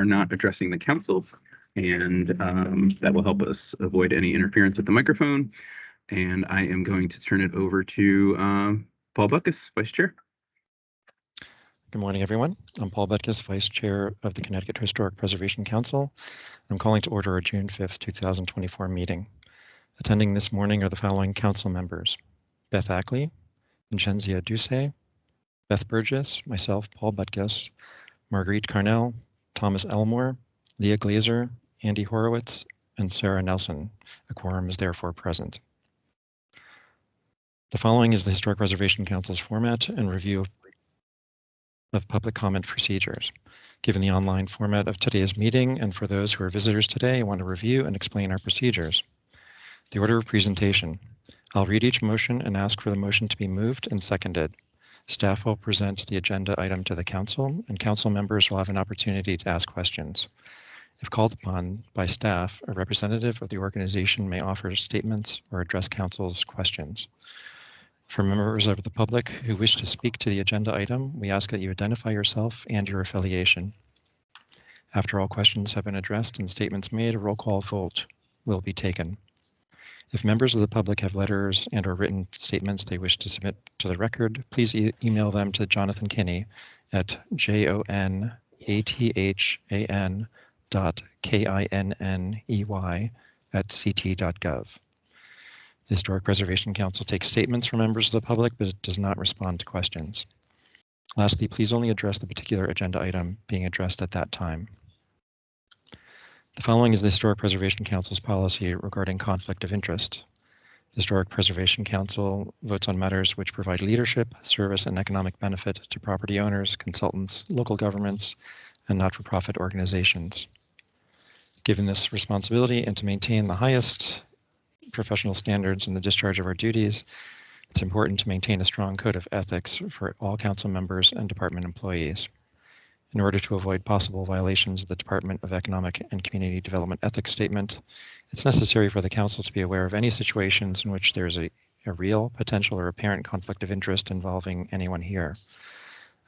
are not addressing the council, and that will help us avoid any interference with the microphone. And I am going to turn it over to Paul Butkus, Vice Chair. Good morning, everyone. I'm Paul Butkus, Vice Chair of the Connecticut Historic Preservation Council. I'm calling to order our June 5th, 2024 meeting. Attending this morning are the following council members: Beth Ackley, Vincenzia Duce, Beth Burgess, myself, Paul Butkus, Marguerite Carnell, Thomas Elmore, Leah Glazer, Andy Horowitz, and Sarah Nelson. A quorum is therefore present. The following is the Historic Preservation Council's format and review of public comment procedures. Given the online format of today's meeting, and for those who are visitors today, I want to review and explain our procedures. The order of presentation. I'll read each motion and ask for the motion to be moved and seconded. Staff will present the agenda item to the council, and council members will have an opportunity to ask questions. If called upon by staff, a representative of the organization may offer statements or address council's questions. For members of the public who wish to speak to the agenda item, we ask that you identify yourself and your affiliation. After all questions have been addressed and statements made, a roll call vote will be taken. If members of the public have letters and or written statements they wish to submit to the record, please email them to Jonathan Kinney at jonathan.kinney@ct.gov. The Historic Preservation Council takes statements from members of the public, but it does not respond to questions. Lastly, please only address the particular agenda item being addressed at that time. The following is the Historic Preservation Council's policy regarding conflict of interest. The Historic Preservation Council votes on matters which provide leadership, service, and economic benefit to property owners, consultants, local governments, and not-for-profit organizations. Given this responsibility and to maintain the highest professional standards in the discharge of our duties, it's important to maintain a strong code of ethics for all council members and department employees. In order to avoid possible violations of the Department of Economic and Community Development Ethics Statement, it's necessary for the council to be aware of any situations in which there's a real, potential, or apparent conflict of interest involving anyone here.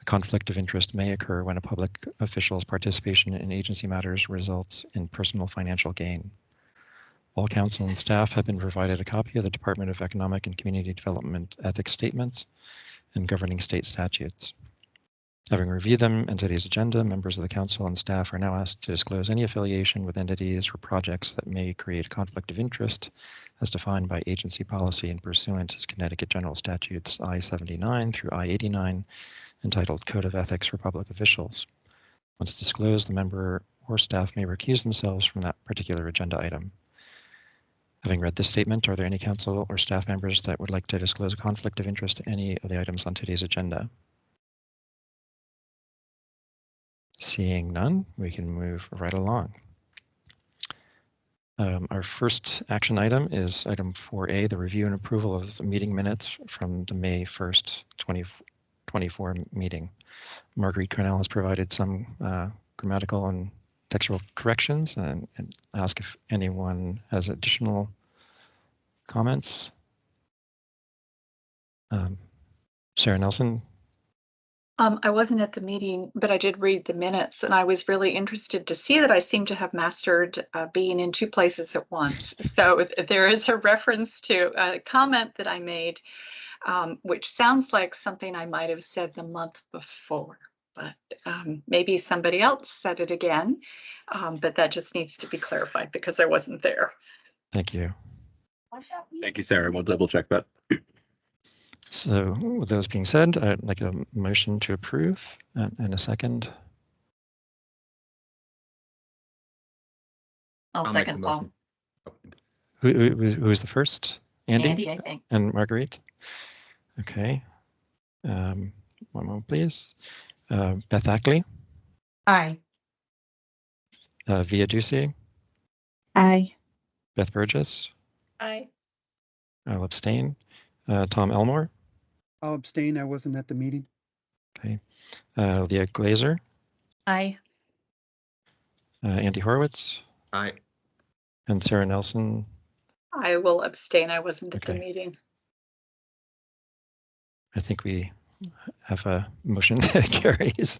A conflict of interest may occur when a public official's participation in agency matters results in personal financial gain. All council and staff have been provided a copy of the Department of Economic and Community Development Ethics Statements and governing state statutes. Having reviewed them and today's agenda, members of the council and staff are now asked to disclose any affiliation with entities or projects that may create conflict of interest as defined by agency policy and pursuant to Connecticut General Statutes I-79 through I-89, entitled Code of Ethics for Public Officials. Once disclosed, the member or staff may recuse themselves from that particular agenda item. Having read this statement, are there any council or staff members that would like to disclose a conflict of interest to any of the items on today's agenda? Seeing none, we can move right along. Our first action item is item 4A, the review and approval of the meeting minutes from the May 1st, 2024 meeting. Marguerite Carnell has provided some grammatical and textual corrections and ask if anyone has additional comments. Sarah Nelson. I wasn't at the meeting, but I did read the minutes, and I was really interested to see that I seem to have mastered being in two places at once. So there is a reference to a comment that I made, which sounds like something I might have said the month before, but maybe somebody else said it again, but that just needs to be clarified because I wasn't there. Thank you. Thank you, Sarah. We'll double check that. So with those being said, I'd like a motion to approve and a second. I'll second Paul. Who was the first? Andy? Andy, I think. And Marguerite? Okay. One moment, please. Beth Ackley? Aye. Via Ducey? Aye. Beth Burgess? Aye. I'll abstain. Tom Elmore? I'll abstain. I wasn't at the meeting. Okay. Leah Glazer? Aye. Andy Horowitz? Aye. And Sarah Nelson? I will abstain. I wasn't at the Okay. meeting. I think we have a motion that carries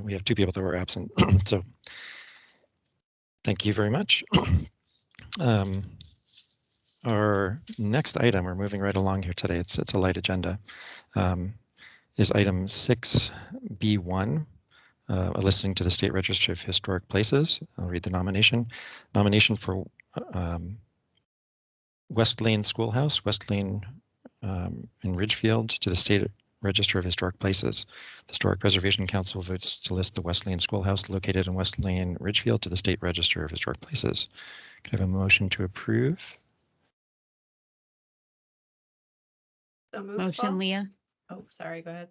We have 2 people that were absent, so thank you very much. Our next item, we're moving right along here today. It's a light agenda. Is item 6B1, a listing to the State Register of Historic Places. I'll read the nomination. Nomination for West Lane Schoolhouse, West Lane in Ridgefield to the State Register of Historic Places. The Historic Preservation Council votes to list the West Lane Schoolhouse located in West Lane, Ridgefield to the State Register of Historic Places. Could I have a motion to approve? So moved, Motion, Paul? Leah. Oh, sorry, go ahead.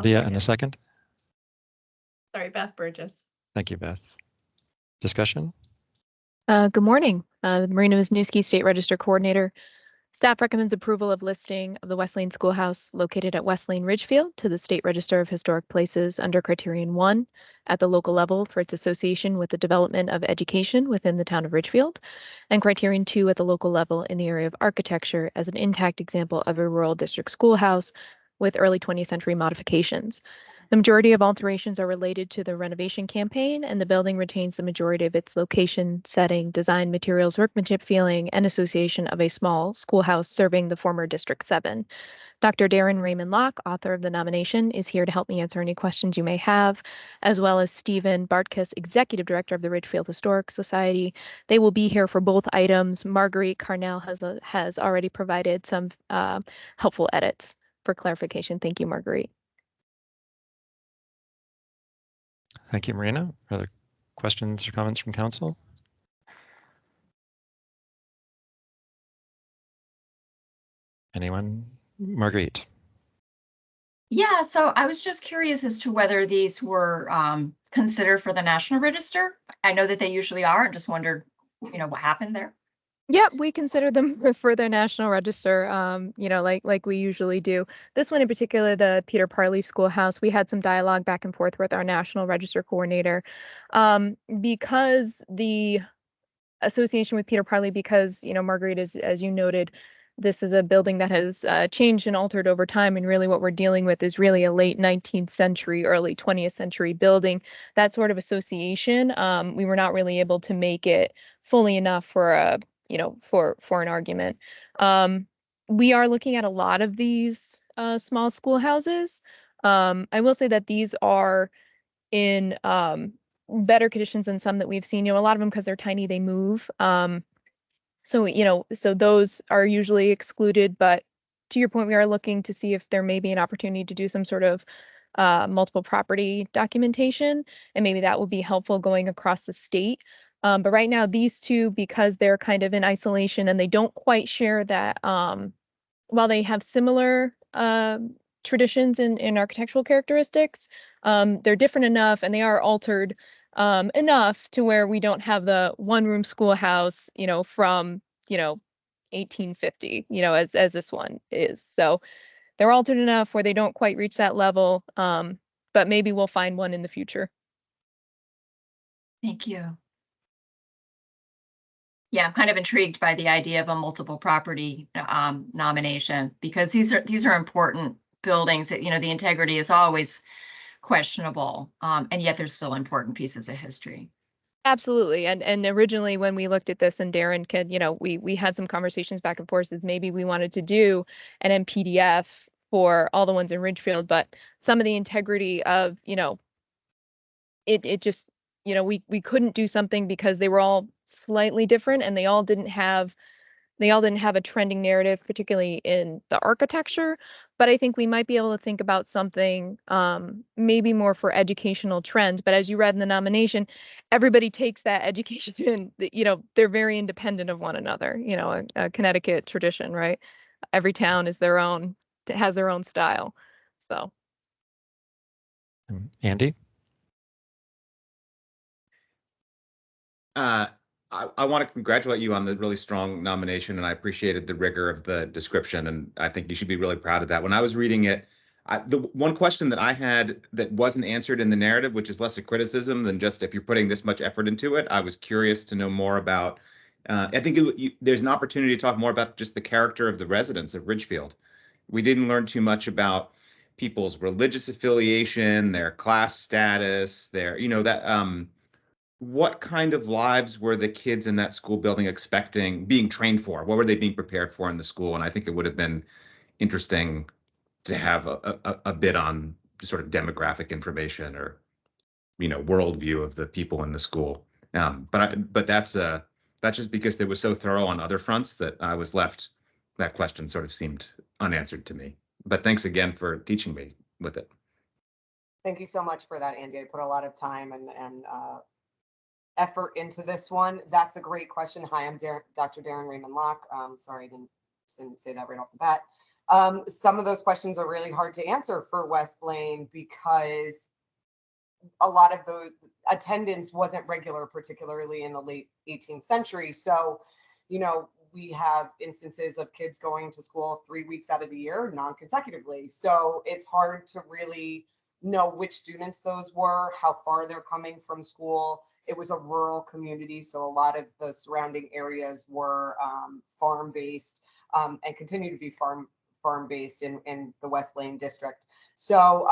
Leah, in a second. Sorry, Beth Burgess. Thank you, Beth. Discussion? Good morning. Marina Wisniewski, State Register Coordinator. Staff recommends approval of listing of the West Lane Schoolhouse located at West Lane Ridgefield to the State Register of Historic Places under Criterion 1 at the local level for its association with the development of education within the town of Ridgefield, and Criterion 2 at the local level in the area of architecture as an intact example of a rural district schoolhouse with early 20th century modifications. The majority of alterations are related to the renovation campaign, and the building retains the majority of its location, setting, design, materials, workmanship, feeling, and association of a small schoolhouse serving the former District 7. Dr. Darren Raymond Locke, author of the nomination, is here to help me answer any questions you may have, as well as Stephen Bartkus, Executive Director of the Ridgefield Historic Society. They will be here for both items. Marguerite Carnell has already provided some helpful edits for clarification. Thank you, Marguerite. Thank you, Marina. Are there questions or comments from council? Anyone? Marguerite. Yeah, so I was just curious as to whether these were considered for the National Register. I know that they usually are, and just wondered, what happened there. Yep, we consider them for their National Register, like we usually do. This one in particular, the Peter Parley Schoolhouse, we had some dialogue back and forth with our National Register coordinator. Because the association with Peter Parley, because, Marguerite, as you noted, this is a building that has changed and altered over time, and really what we're dealing with is really a late 19th century, early 20th century building. That sort of association, we were not really able to make it fully enough for a for an argument. We are looking at a lot of these small schoolhouses. I will say that these are in better conditions than some that we've seen. A lot of them, because they're tiny, they move. So those are usually excluded. But to your point, we are looking to see if there may be an opportunity to do some sort of multiple property documentation, and maybe that will be helpful going across the state. But right now, these two, because they're kind of in isolation and they don't quite share that, while they have similar traditions in architectural characteristics, they're different enough and they are altered enough to where we don't have the one-room schoolhouse, from, 1850, as this one is. So they're altered enough where they don't quite reach that level, but maybe we'll find one in the future. Thank you. Yeah, I'm kind of intrigued by the idea of a multiple property nomination, because these are important buildings that, the integrity is always questionable, and yet there's still important pieces of history. Absolutely. And originally when we looked at this, and Darren could, we had some conversations back and forth, is maybe we wanted to do an MPDF for all the ones in Ridgefield, but some of the integrity of, it just, we couldn't do something because they were all slightly different, and they all didn't have a trending narrative, particularly in the architecture. But I think we might be able to think about something maybe more for educational trends. But as you read in the nomination, everybody takes that education, they're very independent of one another, a Connecticut tradition, right? Every town has their own style. So. Andy? I want to congratulate you on the really strong nomination, and I appreciated the rigor of the description, and I think you should be really proud of that. When I was reading it, the one question that I had that wasn't answered in the narrative, which is less a criticism than just if you're putting this much effort into it, I was curious to know more about. I think there's an opportunity to talk more about just the character of the residents of Ridgefield. We didn't learn too much about people's religious affiliation, their class status, their, what kind of lives were the kids in that school building expecting, being trained for? What were they being prepared for in the school? And I think it would have been interesting to have a bit on sort of demographic information or, worldview of the people in the school. But that's just because it was so thorough on other fronts that I was left, that question sort of seemed unanswered to me. But thanks again for teaching me with it. Thank you so much for that, Andy. I put a lot of time and effort into this one. That's a great question. Hi, I'm Dr. Darren Raymond Locke. Sorry, I didn't say that right off the bat. Some of those questions are really hard to answer for West Lane because a lot of the attendance wasn't regular, particularly in the late 18th century. So, we have instances of kids going to school 3 weeks out of the year, non-consecutively. So it's hard to really know which students those were, how far they're coming from school. It was a rural community, so a lot of the surrounding areas were farm-based and continue to be farm-based in the West Lane district. So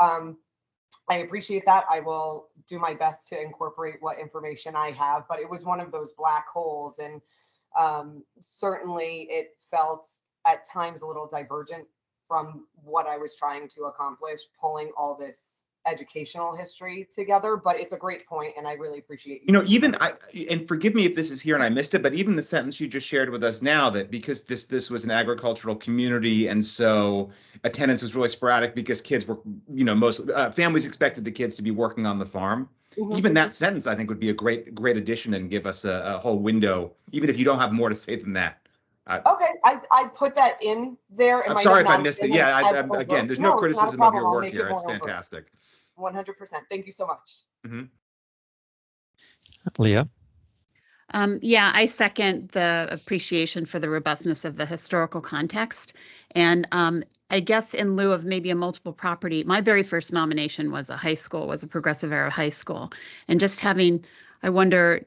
I appreciate that. I will do my best to incorporate what information I have, but it was one of those black holes, and certainly it felt at times a little divergent from what I was trying to accomplish, pulling all this educational history together. But it's a great point, and I really appreciate you. And forgive me if this is here and I missed it, but even the sentence you just shared with us now, that because this was an agricultural community, and so attendance was really sporadic because kids were, most families expected the kids to be working on the farm. Mm-hmm. Even that sentence, I think, would be a great addition and give us a whole window, even if you don't have more to say than that. Okay, I put that in there. I'm sorry if I missed it. Yeah, again, there's no criticism of your work here. It's fantastic. 100%. Thank you so much. Mm-hmm. Leah? Yeah, I second the appreciation for the robustness of the historical context. And I guess in lieu of maybe a multiple property, my very first nomination was a progressive era high school. And just having, I wonder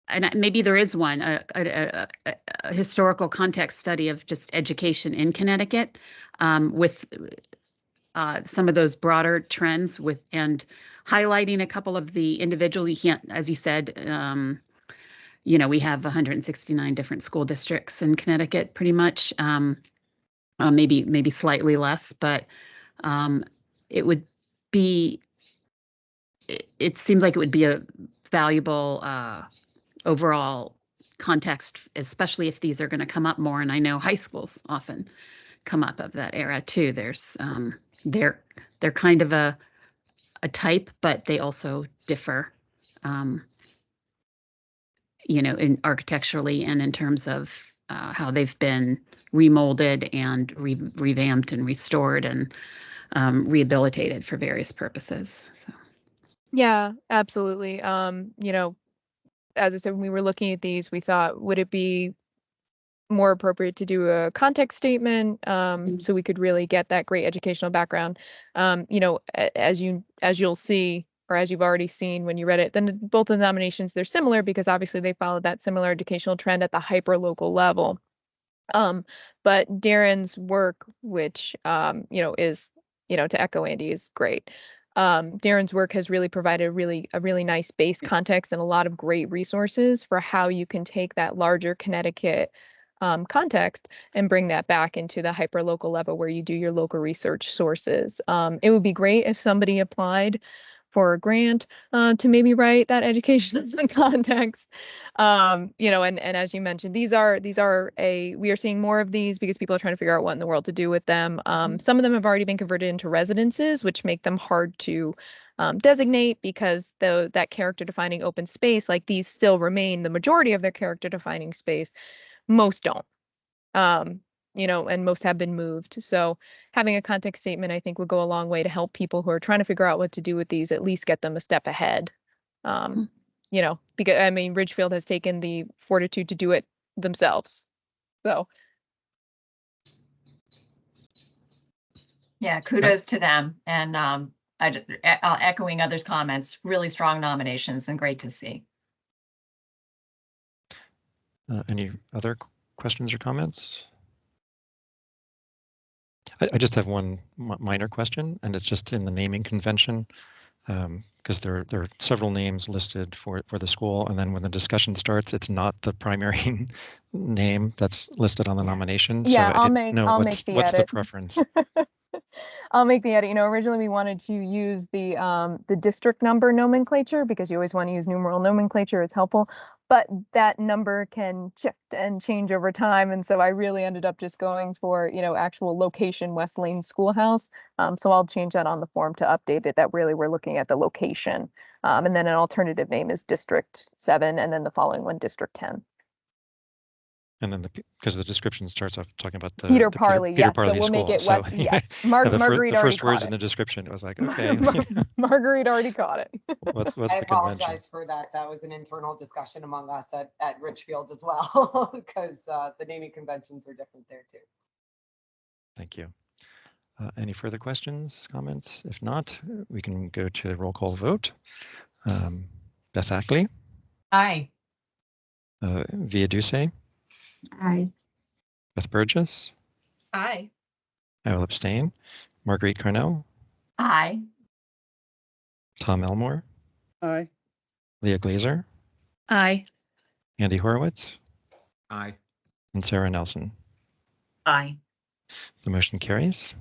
and maybe there is one, a historical context study of just education in Connecticut with some of those broader trends and highlighting a couple of the individual. You can't, as you said, we have 169 different school districts in Connecticut, pretty much, maybe slightly less, but it seems like it would be a valuable overall context, especially if these are going to come up more. And I know high schools often come up of that era too. There's they're kind of a type, but they also differ, in architecturally and in terms of how they've been remolded and revamped and restored and rehabilitated for various purposes. So. Yeah, absolutely. As I said, when we were looking at these, we thought, would it be more appropriate to do a context statement so we could really get that great educational background? As you'll see, or as you've already seen when you read it, then both of the nominations, they're similar because obviously they followed that similar educational trend at the hyper-local level. But Darren's work, which, is, to echo Andy, is great. Darren's work has really provided a really nice base context and a lot of great resources for how you can take that larger Connecticut context and bring that back into the hyper-local level where you do your local research sources. It would be great if somebody applied for a grant to maybe write that education context. And as you mentioned, we are seeing more of these because people are trying to figure out what in the world to do with them. Some of them have already been converted into residences, which make them hard to designate because that character defining open space, like these still remain the majority of their character defining space. Most don't. And most have been moved. So having a context statement, I think, would go a long way to help people who are trying to figure out what to do with these, at least get them a step ahead. Because Ridgefield has taken the fortitude to do it themselves. So. Yeah, kudos to them. And echoing others' comments, really strong nominations and great to see. Any other questions or comments? I just have one minor question, and it's just in the naming convention, because there are several names listed for the school, and then when the discussion starts, it's not the primary name that's listed on the nomination. Yeah, so I didn't know I'll what's make the what's the edit. preference. I'll make the edit. You know, originally we wanted to use the district number nomenclature because you always want to use numeral nomenclature. It's helpful, but that number can shift and change over time. And so I really ended up just going for, you know, actual location, West Lane Schoolhouse. So I'll change that on the form to update it that really we're looking at the location. And then an alternative name is District 7, and then the following one, District 10. And then because the description starts off talking about the Peter Parley, Peter yes. So Parley we'll make school. it So West, yes. the Marguerite already first words caught in it. the description, it was like, okay, Marguerite already caught it. what's I the convention? apologize for that. That was an internal discussion among us at Richfield as well, because the naming conventions are different there too. Thank you. Any further questions, comments? If not, we can go to the roll call vote. Beth Ackley, Aye. Via Duce, Aye. Beth Burgess, Aye. I will abstain. Marguerite Carnell, Aye. Tom Elmore, Aye. Leah Glazer, Aye. Andy Horowitz, Aye. and Sarah Nelson. Aye. The motion carries.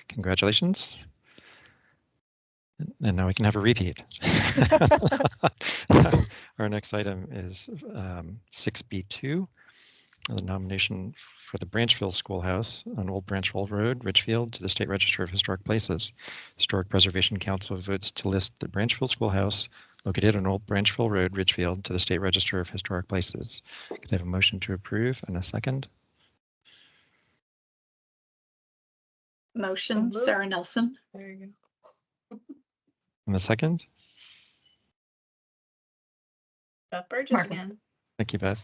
Congratulations. And now we can have a repeat. Our next item is 6B2, the nomination for the Branchville Schoolhouse on Old Branchville Road, Richfield, to the State Register of Historic Places. Historic Preservation Council votes to list the Branchville Schoolhouse located on Old Branchville Road, Richfield, to the State Register of Historic Places. Could I have a motion to approve and a second? Motion, So moved. Sarah Nelson. There you go. And the second? Beth Burgess Mark. again. Thank you, Beth.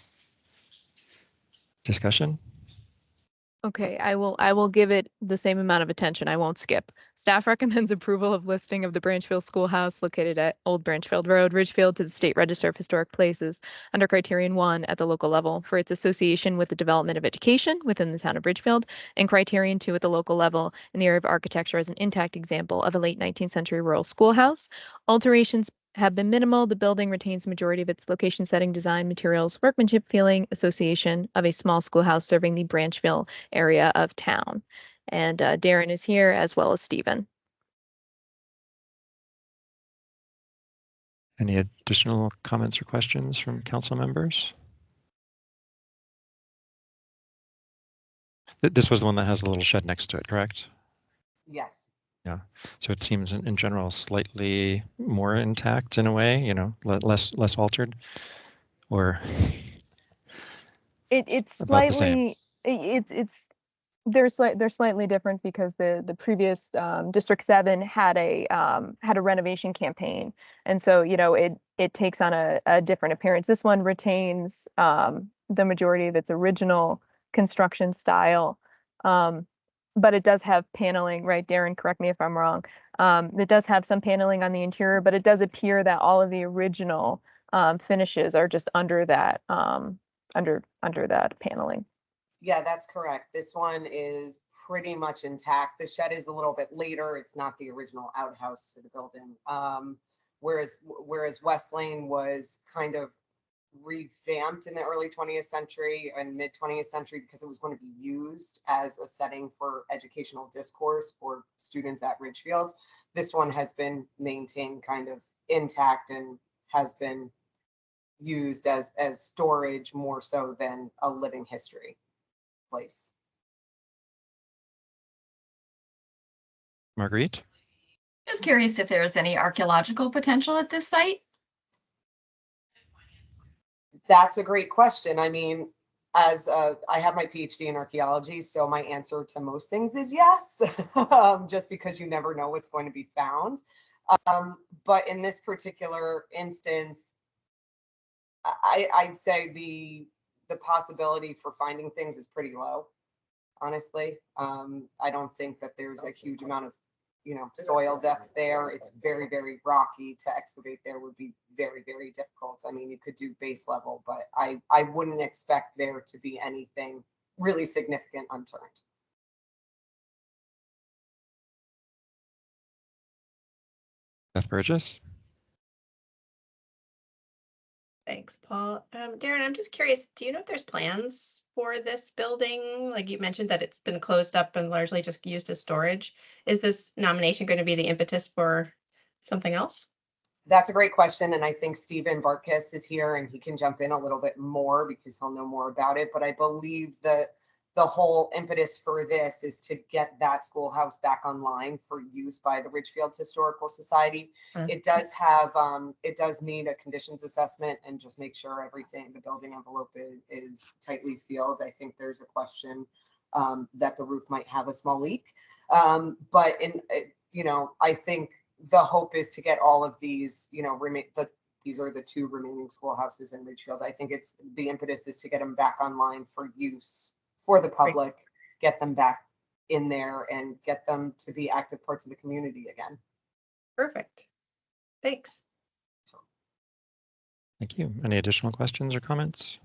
Discussion? Okay, I will give it the same amount of attention. I won't skip. Staff recommends approval of listing of the Branchville Schoolhouse located at Old Branchfield Road, Ridgefield, to the State Register of Historic Places under Criterion 1 at the local level for its association with the development of education within the town of Ridgefield, and Criterion 2 at the local level in the area of architecture as an intact example of a late 19th century rural schoolhouse. Alterations have been minimal. The building retains the majority of its location, setting, design, materials, workmanship, feeling, association of a small schoolhouse serving the Branchville area of town. And Darren is here as well as Stephen. Any additional comments or questions from council members? This was the one that has a little shed next to it, correct? Yes. Yeah. So it seems in general slightly more intact in a way, you know, less altered, or It's about the same. slightly they're slightly different because the previous District 7 had a renovation campaign, and so you know it takes on a different appearance. This one retains the majority of its original construction style, but it does have paneling, right? Darren, correct me if I'm wrong. It does have some paneling on the interior, but it does appear that all of the original finishes are just under that under that paneling. Yeah, that's correct. This one is pretty much intact. The shed is a little bit later. It's not the original outhouse to the building. Whereas West Lane was kind of revamped in the early 20th century and mid 20th century because it was going to be used as a setting for educational discourse for students at Ridgefield. This one has been maintained kind of intact and has been used as storage more so than a living history place. Marguerite? Just curious if there's any archaeological potential at this site? That's a great question. I mean, as I have my PhD in archaeology, so my answer to most things is yes, just because you never know what's going to be found. But in this particular instance, I'd say the possibility for finding things is pretty low, honestly. I don't think that there's a huge amount of soil depth there. It's very, very rocky. To excavate there would be very, very difficult. I mean, you could do base level, but I wouldn't expect there to be anything really significant unturned. Beth Burgess. Thanks, Paul. Darren, I'm just curious, do you know if there's plans for this building? Like you mentioned that it's been closed up and largely just used as storage. Is this nomination going to be the impetus for something else? That's a great question. And I think Stephen Bartkus is here and he can jump in a little bit more because he'll know more about it. But I believe that the whole impetus for this is to get that schoolhouse back online for use by the Ridgefield Historical Society. It does have, it does need a conditions assessment and just make sure everything, the building envelope is tightly sealed. I think there's a question that the roof might have a small leak. But I think the hope is to get all of these, these are the 2 remaining schoolhouses in Ridgefield. I think it's the impetus is to get them back online for use for the public, get them back in there and get them to be active parts of the community again. Perfect. Thanks. Thank you. Any additional questions or comments?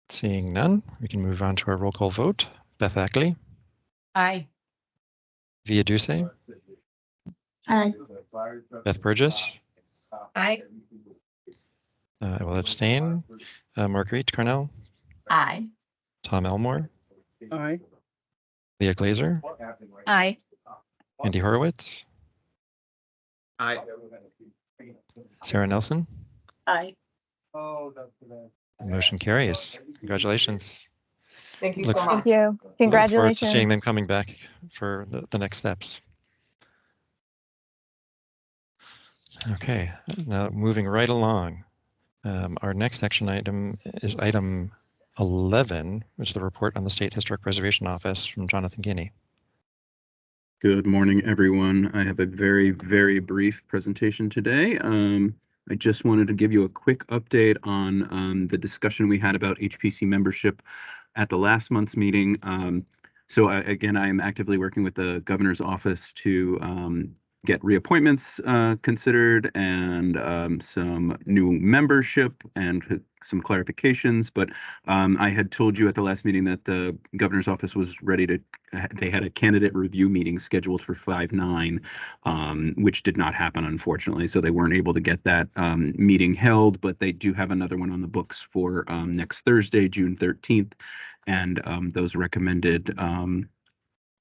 Seeing none, we can move on to our roll call vote. Beth Ackley. Aye. Via Duce. Aye. Beth Burgess. Aye. I will abstain. Marguerite Carnell. Aye. Tom Elmore. Aye. Leah Glazer. Aye. Andy Horowitz. Aye. Sarah Nelson. Aye. The motion carries. Congratulations. Thank you Look- so much. Thank you. Look forward to Congratulations. seeing them coming back for the next steps. Okay, now moving right along. Our next action item is item 11, which is the report on the State Historic Preservation Office from Jonathan Guinea. Good morning, everyone. I have a very, very brief presentation today. I just wanted to give you a quick update on the discussion we had about HPC membership at the last month's meeting. Again, I am actively working with the governor's office to get reappointments considered and some new membership and some clarifications. But I had told you at the last meeting that the governor's office was ready to, they had a candidate review meeting scheduled for 5/9, which did not happen, unfortunately. So they weren't able to get that meeting held, but they do have another one on the books for next Thursday, June 13th. And those recommended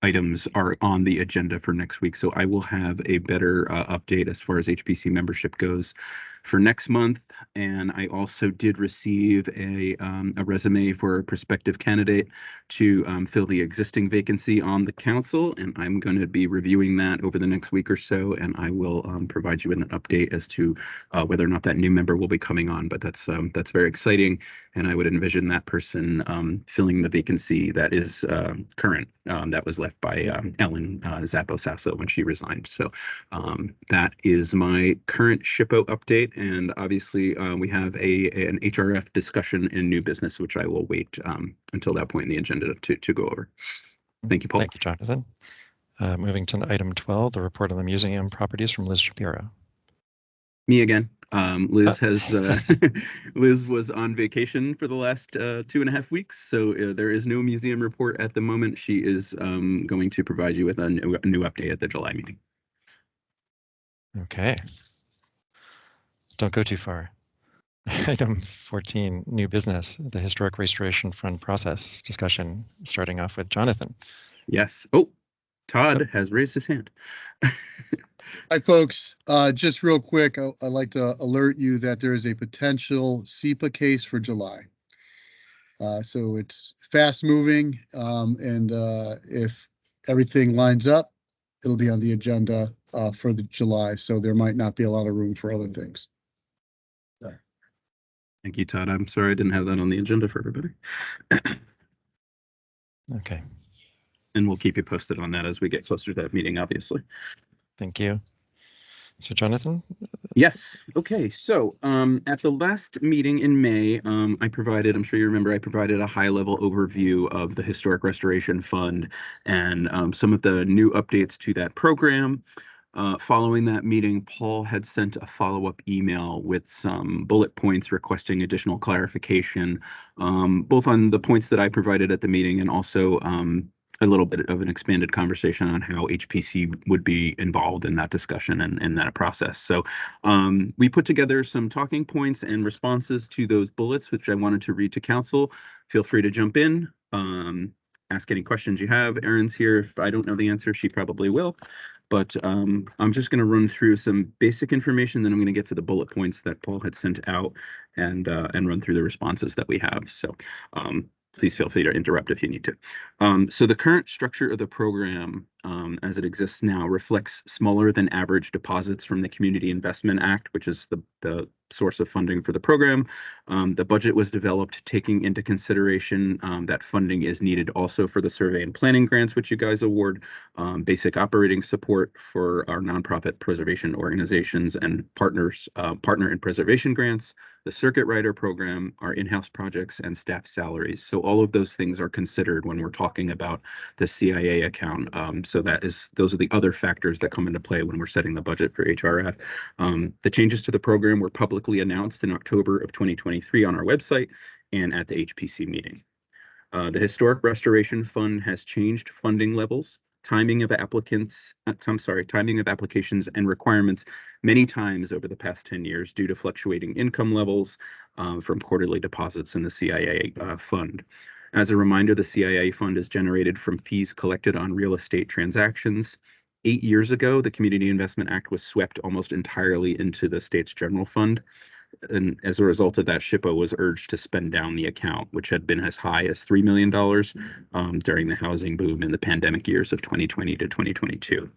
items are on the agenda for next week. So I will have a better update as far as HPC membership goes for next month. And I also did receive a resume for a prospective candidate to fill the existing vacancy on the council. And I'm going to be reviewing that over the next week or so. And I will provide you with an update as to whether or not that new member will be coming on. But that's very exciting. And I would envision that person filling the vacancy that is current, that was left by Ellen Zappo-Sasso when she resigned. So that is my current SHPO update. And obviously we have an HRF discussion in new business, which I will wait until that point in the agenda to go over. Thank you, Paul. Thank you, Jonathan. Moving to item 12, the report on the museum properties from Liz Shapiro. Me again. Liz has Liz was on vacation for the last 2.5 weeks, so there is no museum report at the moment. She is going to provide you with a new update at the July meeting. Okay. Don't go too far. Item 14, new business, the Historic Restoration Fund process discussion, starting off with Jonathan. Yes. Oh, Todd has raised his hand. Hi, folks. Just real quick, I'd like to alert you that there is a potential SEPA case for July. So it's fast moving, and if everything lines up, it'll be on the agenda for the July. So there might not be a lot of room for other things. Thank you, Todd. I'm sorry I didn't have that on the agenda for everybody. Okay. And we'll keep you posted on that as we get closer to that meeting, obviously. Thank you. So Jonathan? Yes. Okay. So at the last meeting in May, I provided, I'm sure you remember, I provided a high-level overview of the Historic Restoration Fund and some of the new updates to that program. Following that meeting, Paul had sent a follow-up email with some bullet points requesting additional clarification, both on the points that I provided at the meeting and also a little bit of an expanded conversation on how HPC would be involved in that discussion and in that process. So we put together some talking points and responses to those bullets, which I wanted to read to council. Feel free to jump in, ask any questions you have. Erin's here. If I don't know the answer, she probably will. But I'm just going to run through some basic information, then I'm going to get to the bullet points that Paul had sent out and run through the responses that we have. So please feel free to interrupt if you need to. So the current structure of the program as it exists now reflects smaller than average deposits from the Community Investment Act, which is the source of funding for the program. The budget was developed taking into consideration that funding is needed also for the survey and planning grants, which you guys award, basic operating support for our nonprofit preservation organizations and partners, partner in preservation grants, the circuit rider program, our in-house projects, and staff salaries. So all of those things are considered when we're talking about the CIA account. So those are the other factors that come into play when we're setting the budget for HRF. The changes to the program were publicly announced in October of 2023 on our website and at the HPC meeting. The Historic Restoration Fund has changed funding levels, timing of applications and requirements many times over the past 10 years due to fluctuating income levels from quarterly deposits in the CIA fund. As a reminder, the CIA fund is generated from fees collected on real estate transactions. 8 years ago, the Community Investment Act was swept almost entirely into the state's general fund. And as a result of that, SHPO was urged to spend down the account, which had been as high as $3 million during the housing boom in the pandemic years of 2020 to 2022.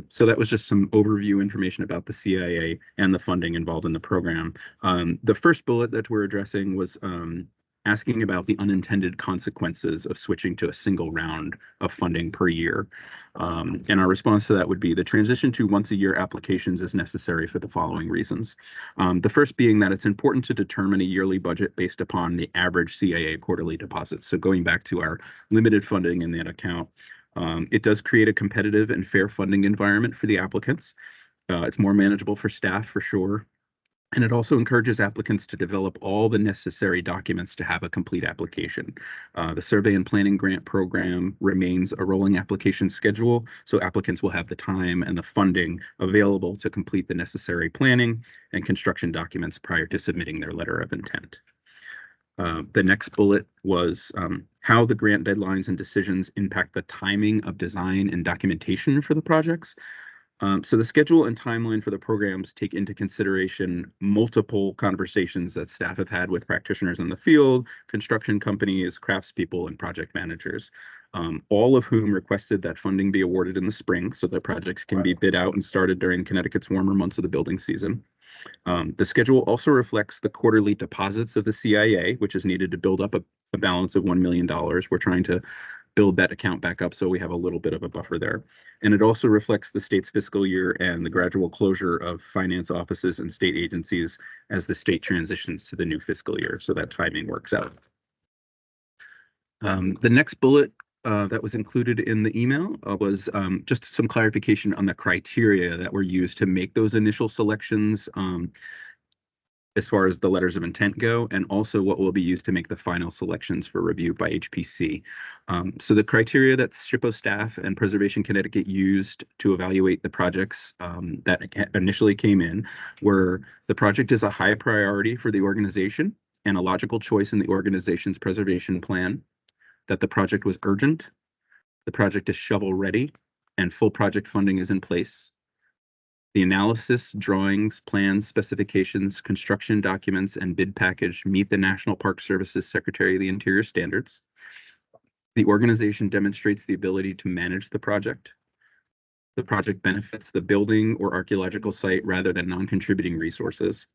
So that was just some overview information about the CIA and the funding involved in the program. The first bullet that we're addressing was asking about the unintended consequences of switching to a single round of funding per year. And our response to that would be the transition to once-a-year applications is necessary for the following reasons. The first being that it's important to determine a yearly budget based upon the average CIA quarterly deposits. So going back to our limited funding in that account, it does create a competitive and fair funding environment for the applicants. It's more manageable for staff for sure. And it also encourages applicants to develop all the necessary documents to have a complete application. The Survey and Planning Grant Program remains a rolling application schedule, so applicants will have the time and the funding available to complete the necessary planning and construction documents prior to submitting their letter of intent. The next bullet was how the grant deadlines and decisions impact the timing of design and documentation for the projects. So the schedule and timeline for the programs take into consideration multiple conversations that staff have had with practitioners in the field, construction companies, craftspeople, and project managers, all of whom requested that funding be awarded in the spring so that projects can be bid out and started during Connecticut's warmer months of the building season. The schedule also reflects the quarterly deposits of the CIA, which is needed to build up a balance of $1 million. We're trying to build that account back up so we have a little bit of a buffer there. And it also reflects the state's fiscal year and the gradual closure of finance offices and state agencies as the state transitions to the new fiscal year. So that timing works out. The next bullet that was included in the email was just some clarification on the criteria that were used to make those initial selections as far as the letters of intent go, and also what will be used to make the final selections for review by HPC. So the criteria that SHPO staff and Preservation Connecticut used to evaluate the projects that initially came in were the project is a high priority for the organization and a logical choice in the organization's preservation plan, that the project was urgent, the project is shovel ready, and full project funding is in place. The analysis, drawings, plans, specifications, construction documents, and bid package meet the National Park Service's Secretary of the Interior standards. The organization demonstrates the ability to manage the project. The project benefits the building or archaeological site rather than non-contributing resources.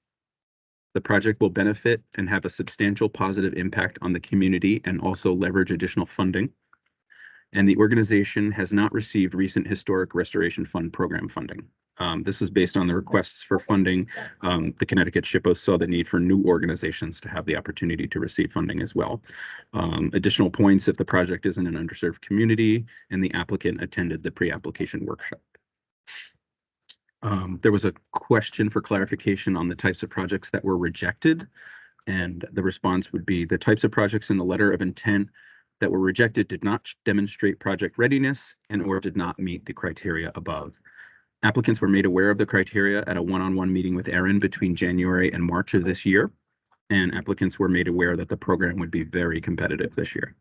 The project will benefit and have a substantial positive impact on the community and also leverage additional funding. And the organization has not received recent Historic Restoration Fund program funding. This is based on the requests for funding. The Connecticut SHPO saw the need for new organizations to have the opportunity to receive funding as well. Additional points if the project is in an underserved community and the applicant attended the pre-application workshop. There was a question for clarification on the types of projects that were rejected, and the response would be the types of projects in the letter of intent that were rejected did not demonstrate project readiness and or did not meet the criteria above. Applicants were made aware of the criteria at a one-on-one meeting with Erin between January and March of this year, and applicants were made aware that the program would be very competitive this year.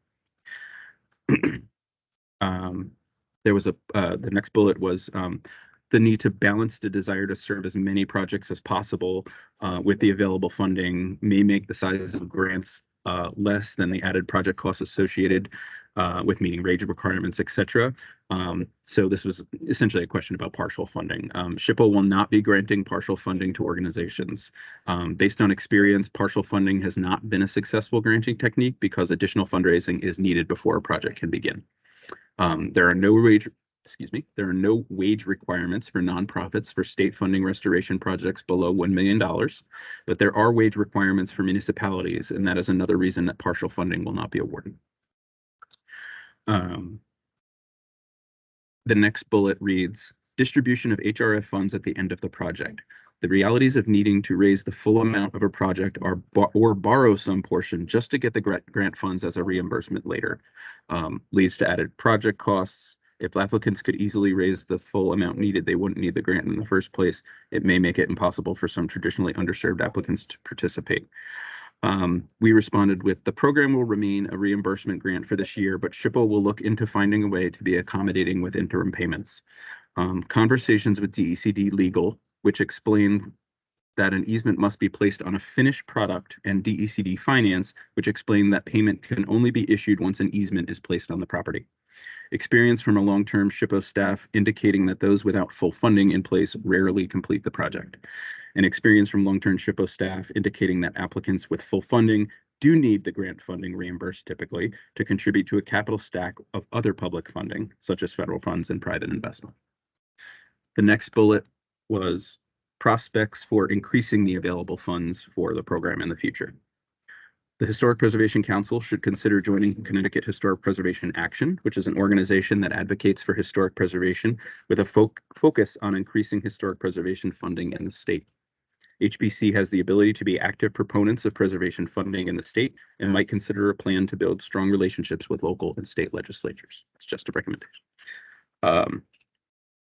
There was the next bullet was the need to balance the desire to serve as many projects as possible with the available funding may make the size of grants less than the added project costs associated with meeting range requirements, etc. So this was essentially a question about partial funding. SHPO will not be granting partial funding to organizations. Based on experience, partial funding has not been a successful granting technique because additional fundraising is needed before a project can begin. There are no wage requirements for nonprofits for state funding restoration projects below $1 million, but there are wage requirements for municipalities, and that is another reason that partial funding will not be awarded. The next bullet reads, distribution of HRF funds at the end of the project. The realities of needing to raise the full amount of a project or borrow some portion just to get the grant funds as a reimbursement later leads to added project costs. If applicants could easily raise the full amount needed, they wouldn't need the grant in the first place. It may make it impossible for some traditionally underserved applicants to participate. We responded with, the program will remain a reimbursement grant for this year, but SHPO will look into finding a way to be accommodating with interim payments. Conversations with DECD Legal, which explained that an easement must be placed on a finished product, and DECD Finance, which explained that payment can only be issued once an easement is placed on the property. Experience from a long-term SHPO staff indicating that those without full funding in place rarely complete the project. And experience from long-term SHPO staff indicating that applicants with full funding do need the grant funding reimbursed typically to contribute to a capital stack of other public funding, such as federal funds and private investment. The next bullet was prospects for increasing the available funds for the program in the future. The Historic Preservation Council should consider joining Connecticut Historic Preservation Action, which is an organization that advocates for historic preservation with a focus on increasing historic preservation funding in the state. HPC has the ability to be active proponents of preservation funding in the state and might consider a plan to build strong relationships with local and state legislatures. It's just a recommendation.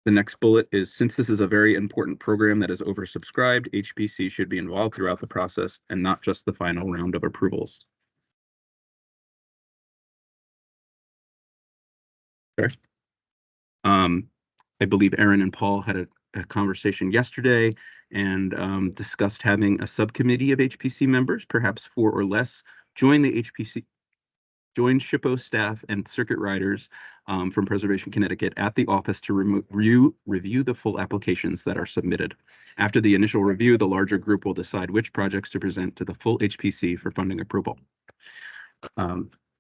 The next bullet is, since this is a very important program that is oversubscribed, HPC should be involved throughout the process and not just the final round of approvals. Okay. I believe Erin and Paul had a conversation yesterday and discussed having a subcommittee of HPC members, perhaps 4 or less, join SHPO staff and circuit riders from Preservation Connecticut at the office to review the full applications that are submitted. After the initial review, the larger group will decide which projects to present to the full HPC for funding approval.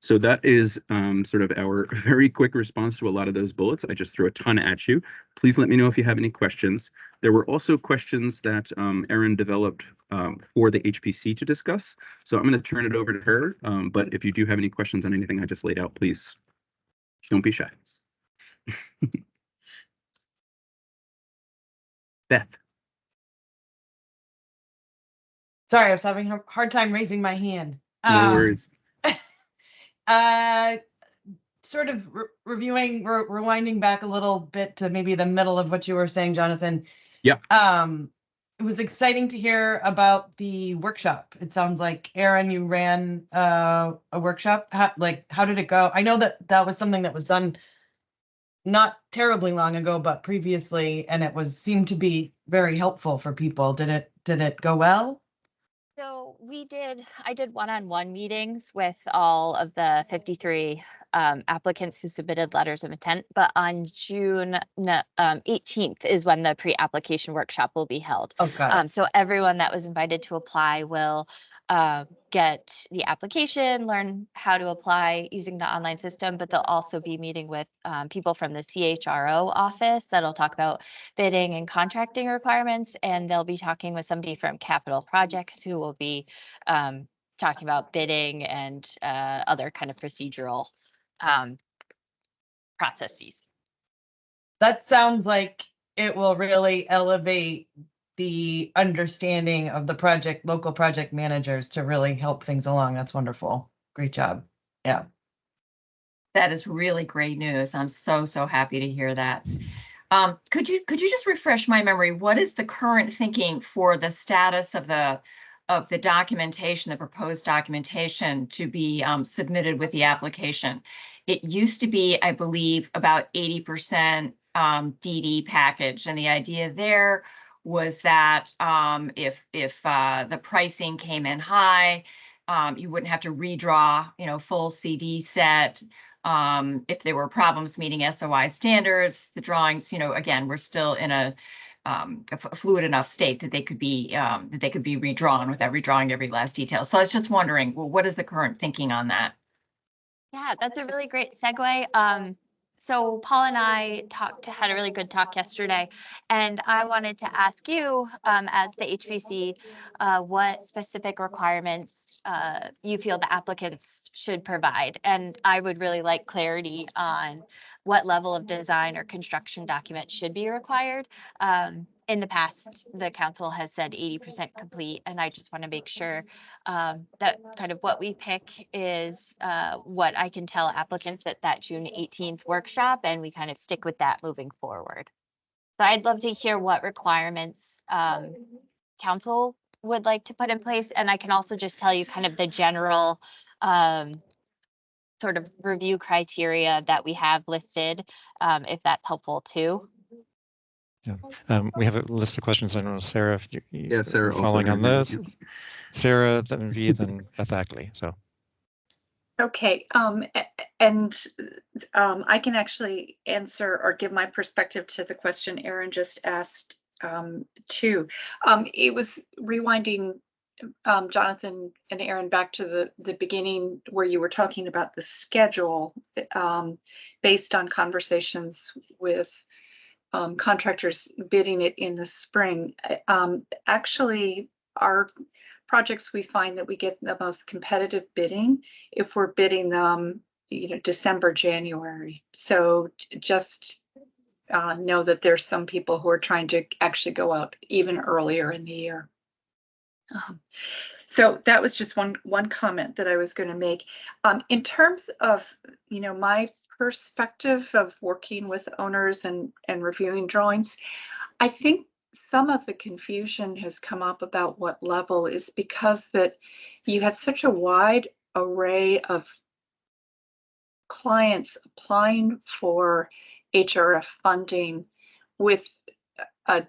So that is sort of our very quick response to a lot of those bullets. I just threw a ton at you. Please let me know if you have any questions. There were also questions that Erin developed for the HPC to discuss. So I'm going to turn it over to her. But if you do have any questions on anything I just laid out, please don't be shy. Beth. Sorry, I was having a hard time raising my hand. No worries. Sort of rewinding back a little bit to maybe the middle of what you were saying, Jonathan. Yeah. It was exciting to hear about the workshop. It sounds like, Erin, you ran a workshop. How did it go? I know that was something that was done not terribly long ago, but previously, and it seemed to be very helpful for people. Did it go well? So I did one-on-one meetings with all of the 53 applicants who submitted letters of intent, but on June 18th is when the pre-application workshop will be held. Oh, got it. So everyone that was invited to apply will get the application, learn how to apply using the online system, but they'll also be meeting with people from the CHRO office that'll talk about bidding and contracting requirements, and they'll be talking with somebody from Capital Projects who will be talking about bidding and other kind of procedural processes. That sounds like it will really elevate the understanding of the local project managers to really help things along. That's wonderful. Great job. Yeah. That is really great news. I'm so happy to hear that. Could you just refresh my memory? What is the current thinking for the status of the documentation, the proposed documentation to be submitted with the application? It used to be, I believe, about 80% DD package, and the idea there was that if the pricing came in high, you wouldn't have to redraw, full CD set. If there were problems meeting SOI standards, the drawings, again, we're still in a fluid enough state that they could be redrawn without redrawing every last detail. So I was just wondering, well, what is the current thinking on that? Yeah, that's a really great segue. So Paul and I had a really good talk yesterday, and I wanted to ask you, as the HPC, what specific requirements you feel the applicants should provide. And I would really like clarity on what level of design or construction document should be required. In the past, the council has said 80% complete, and I just want to make sure that kind of what we pick is what I can tell applicants at that June 18th workshop, and we kind of stick with that moving forward. So I'd love to hear what requirements council would like to put in place, and I can also just tell you kind of the general sort of review criteria that we have listed, if that's helpful too. Yeah, we have a list of questions. I don't know, Sarah, if you Sarah, also following on had her hand. those. Sarah, then V, then Beth Ackley. So. Okay, I can actually answer or give my perspective to the question Aaron just asked too. It was rewinding Jonathan and Aaron back to the beginning where you were talking about the schedule based on conversations with contractors bidding it in the spring. Actually, our projects, we find that we get the most competitive bidding if we're bidding them, December, January. So just know that there's some people who are trying to actually go out even earlier in the year. So that was just one comment that I was going to make. In terms of, my perspective of working with owners and reviewing drawings, I think some of the confusion has come up about what level is because that you had such a wide array of clients applying for HRF funding with a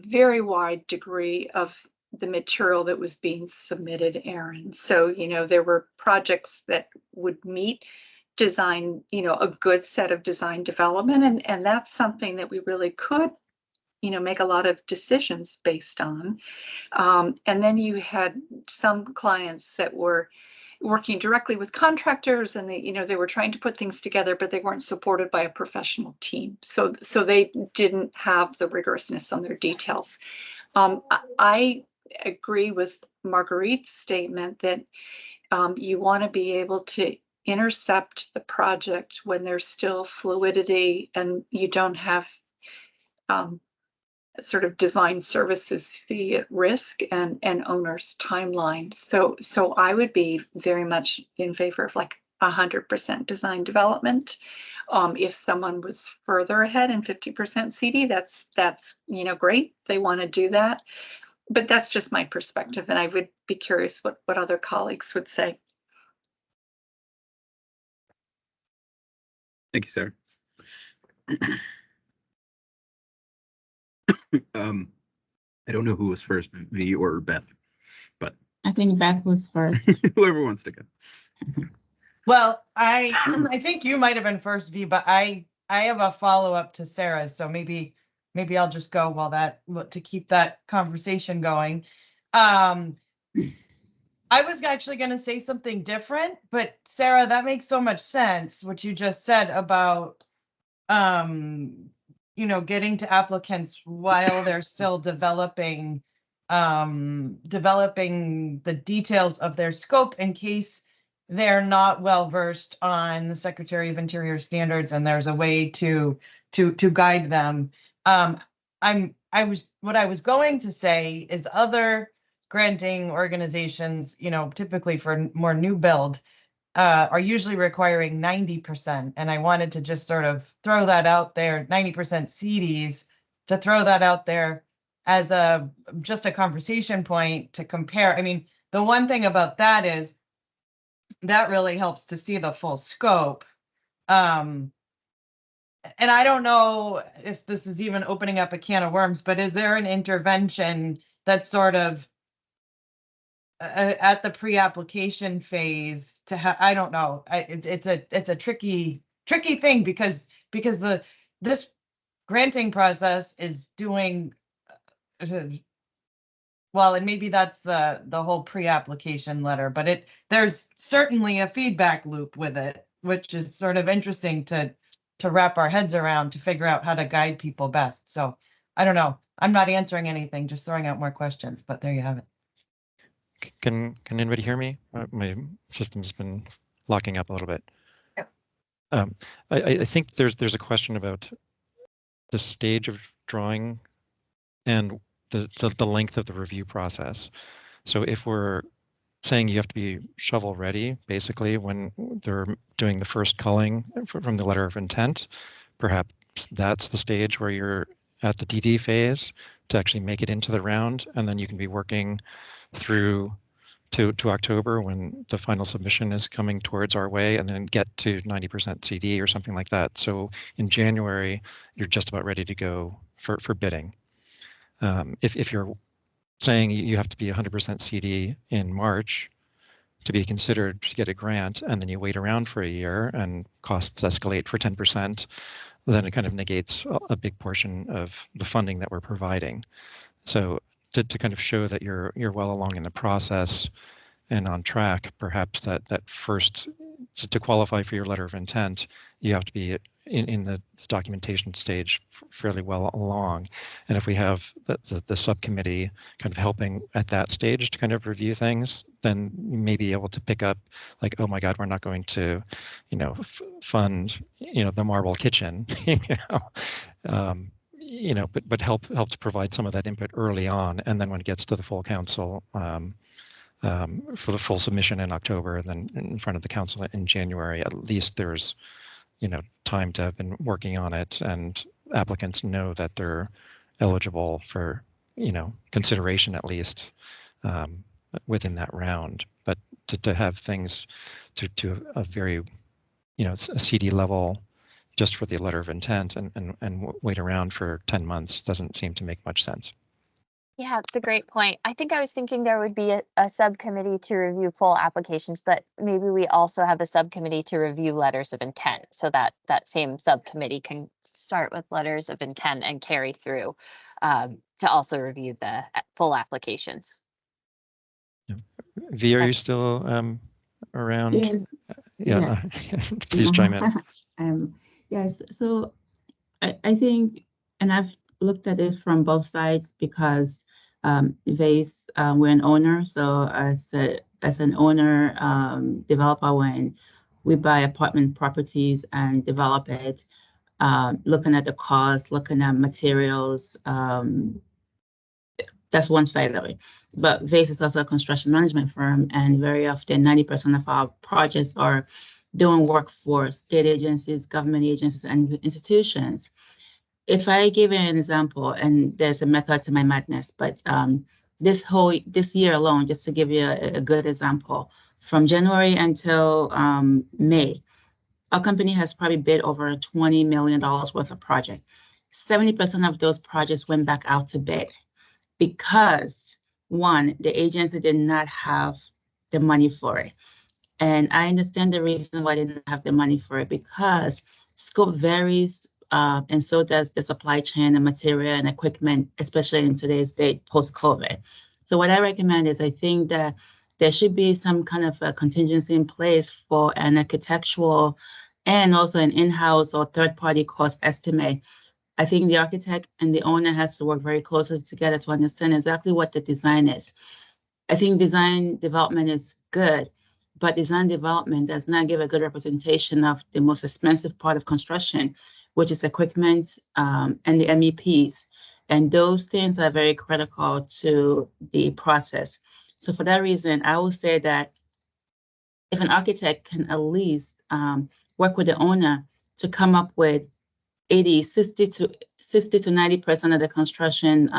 very wide degree of the material that was being submitted, Aaron. So, there were projects that would meet design, a good set of design development. And that's something that we really could, make a lot of decisions based on. And then you had some clients that were working directly with contractors and they were trying to put things together, but they weren't supported by a professional team. So they didn't have the rigorousness on their details. I agree with Marguerite's statement that you want to be able to intercept the project when there's still fluidity and you don't have sort of design services fee at risk and owner's timeline. So I would be very much in favor of like 100% design development. If someone was further ahead in 50% CD, that's great. They want to do that. But that's just my perspective, and I would be curious what other colleagues would say. Thank you, Sarah. I don't know who was first, V or Beth, but I think Beth was first. whoever wants to go. Well, I think you might have been first, V, but I have a follow-up to Sarah, so maybe I'll just go to keep that conversation going. I was actually going to say something different, but Sarah, that makes so much sense what you just said about getting to applicants while they're still developing the details of their scope in case they're not well versed on the Secretary of Interior standards, and there's a way to guide them. What I was going to say is other granting organizations, typically for more new build, are usually requiring 90%. And I wanted to just sort of throw that out there, 90% CDs, to throw that out there as just a conversation point to compare. I mean, the one thing about that is that really helps to see the full scope. And I don't know if this is even opening up a can of worms, but is there an intervention that's sort of at the pre-application phase to have, I don't know, it's a tricky thing because this granting process is doing well, and maybe that's the whole pre-application letter, but there's certainly a feedback loop with it, which is sort of interesting to wrap our heads around to figure out how to guide people best. So I don't know. I'm not answering anything, just throwing out more questions, but there you have it. Can anybody hear me? My system's been locking up a little bit. Yep. I think there's a question about the stage of drawing and the length of the review process. So if we're saying you have to be shovel ready, basically when they're doing the first culling from the letter of intent, perhaps that's the stage where you're at the DD phase to actually make it into the round, and then you can be working through to October when the final submission is coming towards our way, and then get to 90% CD or something like that. So in January, you're just about ready to go for bidding. If you're saying you have to be 100% CD in March to be considered to get a grant, and then you wait around for a year and costs escalate for 10%, then it kind of negates a big portion of the funding that we're providing. So to kind of show that you're well along in the process and on track, perhaps that first, to qualify for your letter of intent, you have to be in the documentation stage fairly well along. And if we have the subcommittee kind of helping at that stage to kind of review things, then you may be able to pick up like, oh my God, we're not going to, fund, the marble kitchen, but help to provide some of that input early on. And then when it gets to the full council, for the full submission in October, and then in front of the council in January, at least there's, time to have been working on it, and applicants know that they're eligible for, consideration at least within that round. But to have things to a very, a CD level just for the letter of intent and wait around for 10 months doesn't seem to make much sense. Yeah, it's a great point. I think I was thinking there would be a subcommittee to review full applications, but maybe we also have a subcommittee to review letters of intent, so that same subcommittee can start with letters of intent and carry through to also review the full applications. V, are you still around? Yes. Yeah, Yes. please chime in. Yes, so I think, and I've looked at it from both sides because Vase, we're an owner. So as an owner developer, when we buy apartment properties and develop it, looking at the cost, looking at materials, that's one side of it. But Vase is also a construction management firm, and very often 90% of our projects are doing work for state agencies, government agencies, and institutions. If I give you an example, and there's a method to my madness, but this year alone, just to give you a good example, from January until May, our company has probably bid over $20 million worth of project. 70% of those projects went back out to bid because, one, the agency did not have the money for it. And I understand the reason why they didn't have the money for it, because scope varies, and so does the supply chain and material and equipment, especially in today's day, post-COVID. So what I recommend is, I think that there should be some kind of a contingency in place for an architectural and also an in-house or third-party cost estimate. I think the architect and the owner has to work very closely together to understand exactly what the design is. I think design development is good, but design development does not give a good representation of the most expensive part of construction, which is equipment and the MEPs. And those things are very critical to the process. So for that reason, I would say that if an architect can at least work with the owner to come up with 60 to 90% of the construction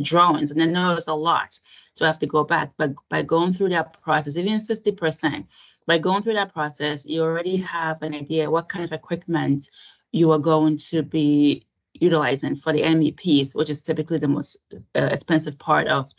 drawings, and I know it's a lot to have to go back, but by going through that process, even 60%, by going through that process, you already have an idea what kind of equipment you are going to be utilizing for the MEPs, which is typically the most expensive part of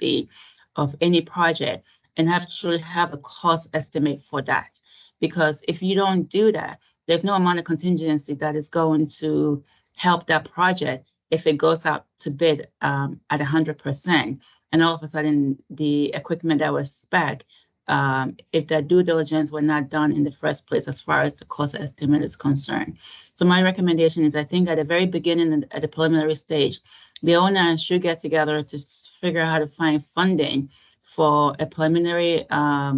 any project, and actually have a cost estimate for that. Because if you don't do that, there's no amount of contingency that is going to help that project if it goes out to bid at 100%. And all of a sudden, the equipment that was spec, if that due diligence were not done in the first place as far as the cost estimate is concerned. So my recommendation is, I think at the very beginning, at the preliminary stage, the owner should get together to figure out how to find funding for a preliminary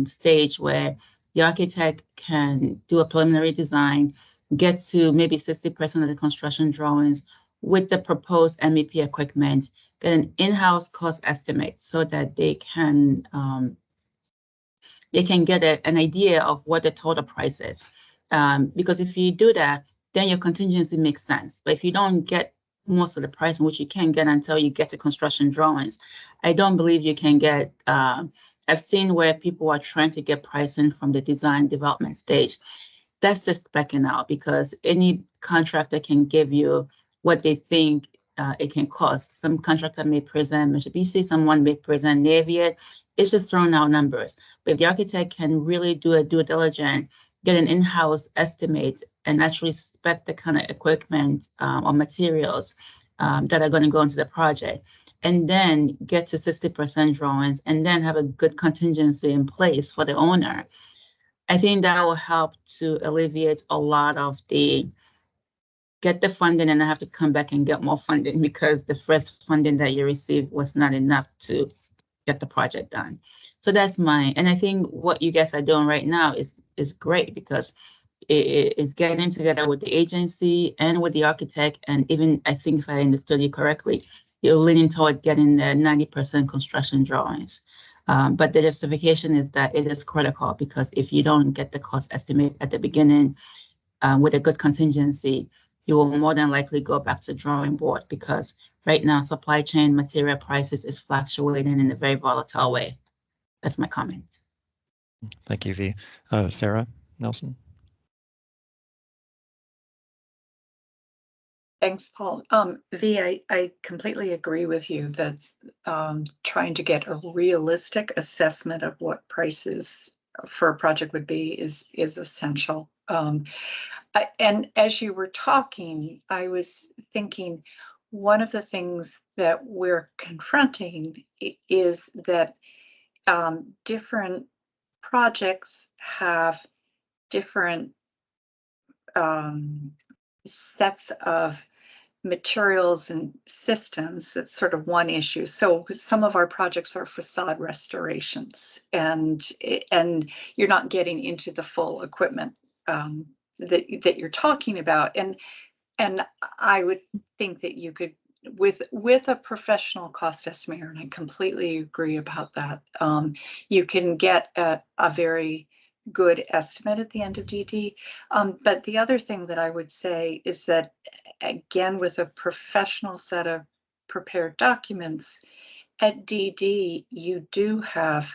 stage where the architect can do a preliminary design, get to maybe 60% of the construction drawings with the proposed MEP equipment, get an in-house cost estimate so that they can get an idea of what the total price is. Because if you do that, then your contingency makes sense. But if you don't get most of the price, which you can't get until you get to construction drawings, I don't believe you can get I've seen where people are trying to get pricing from the design development stage. That's just backing out, because any contractor can give you what they think it can cost. Some contractor may present Mitsubishi, someone may present Navient. It's just throwing out numbers. But if the architect can really do a due diligence, get an in-house estimate, and actually spec the kind of equipment or materials that are going to go into the project, and then get to 60% drawings, and then have a good contingency in place for the owner, I think that will help to alleviate a lot of the get the funding and I have to come back and get more funding because the first funding that you received was not enough to get the project done. So that's and I think what you guys are doing right now is great, because it is getting together with the agency and with the architect. And even, I think if I understood you correctly, you're leaning toward getting the 90% construction drawings. But the justification is that it is critical, because if you don't get the cost estimate at the beginning with a good contingency, you will more than likely go back to drawing board, because right now supply chain material prices is fluctuating in a very volatile way. That's my comment. Thank you, V. Sarah Nelson. Thanks, Paul. V, I completely agree with you that trying to get a realistic assessment of what prices for a project would be is essential. And as you were talking, I was thinking one of the things that we're confronting is that different projects have different sets of materials and systems. That's sort of one issue. So some of our projects are facade restorations, and you're not getting into the full equipment that you're talking about. And I would think that you could, with a professional cost estimator, and I completely agree about that, you can get a very good estimate at the end of DD. But the other thing that I would say is that, again, with a professional set of prepared documents, at DD, you do have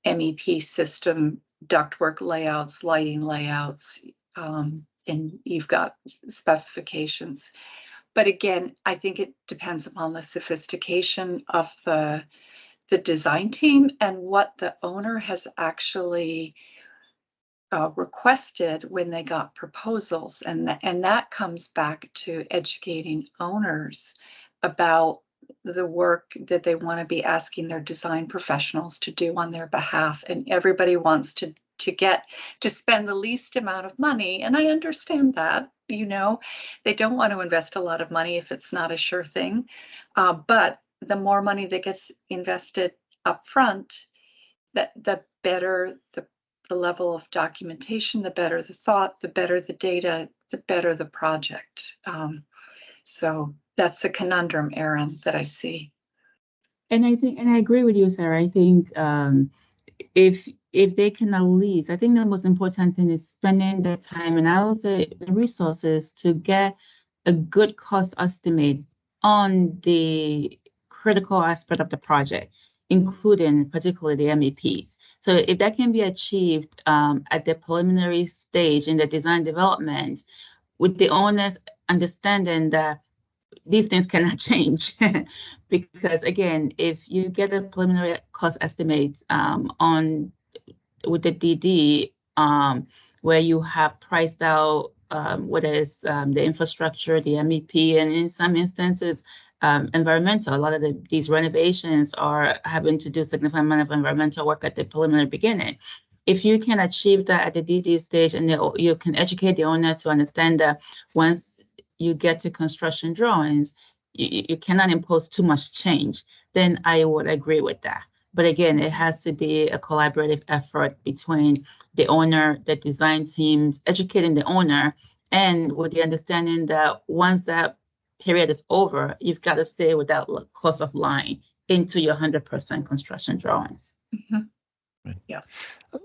MEP system ductwork layouts, lighting layouts, and you've got specifications. But again, I think it depends upon the sophistication of the design team and what the owner has actually requested when they got proposals, and that comes back to educating owners about the work that they want to be asking their design professionals to do on their behalf. And everybody wants to get to spend the least amount of money, and I understand that. They don't want to invest a lot of money if it's not a sure thing, but the more money that gets invested up front, the better the level of documentation, the better the thought, the better the data, the better the project. So that's the conundrum, Erin, that I see. And I agree with you, Sarah. I think if if they can at least, I think the most important thing is spending the time and I would say the resources to get a good cost estimate on the critical aspect of the project, including particularly the MEPs. So if that can be achieved at the preliminary stage in the design development, with the owners understanding that these things cannot change because again, if you get a preliminary cost estimate on with the DD where you have priced out whether it's the infrastructure, the MEP, and in some instances environmental. A lot of these renovations are having to do significant amount of environmental work at the preliminary beginning. If you can achieve that at the DD stage and you can educate the owner to understand that once you get to construction drawings, you cannot impose too much change, then I would agree with that. But again, it has to be a collaborative effort between the owner, the design teams, educating the owner, and with the understanding that once that period is over, you've got to stay with that course of line into your 100% construction drawings. Yeah.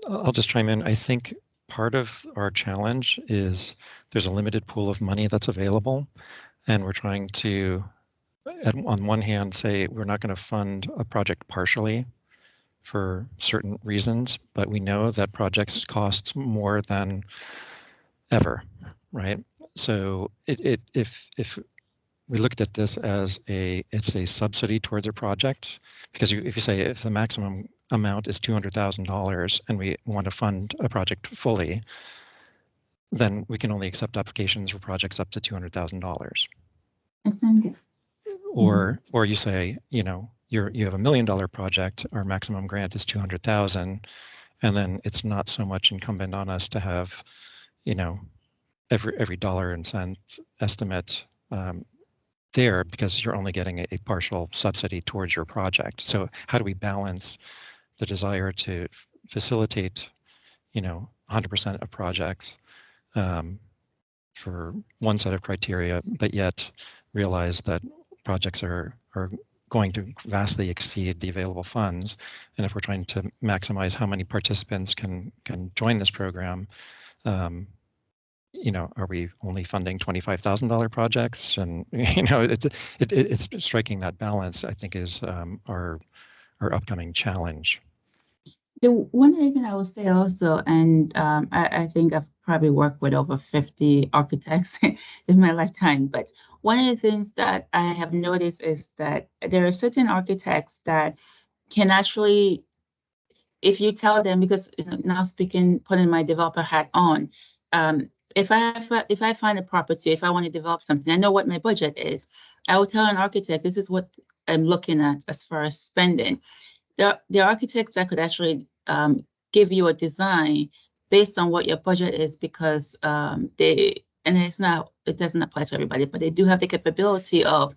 I'll just chime in. I think part of our challenge is there's a limited pool of money that's available, and we're trying to, on one hand, say we're not going to fund a project partially for certain reasons, but we know that projects cost more than ever, right? So if we looked at this as it's a subsidy towards a project, because if you say if the maximum amount is $200,000 and we want to fund a project fully, then we can only accept applications for projects up to $200,000. Or you say, you have $1 million project, our maximum grant is 200,000, and then it's not so much incumbent on us to have, every dollar and cent estimate there because you're only getting a partial subsidy towards your project. So how do we balance the desire to facilitate, 100% of projects for one set of criteria, but yet realize that projects are going to vastly exceed the available funds. And if we're trying to maximize how many participants can join this program, are we only funding $25,000 projects? And it's striking that balance, I think, is our upcoming challenge. The one other thing I would say also, and I think I've probably worked with over 50 architects in my lifetime, but one of the things that I have noticed is that there are certain architects that can actually, if you tell them, because now putting my developer hat on, if I find a property, if I want to develop something, I know what my budget is. I will tell an architect, this is what I'm looking at as far as spending. There are architects that could actually give you a design based on what your budget is, because it doesn't apply to everybody, but they do have the capability of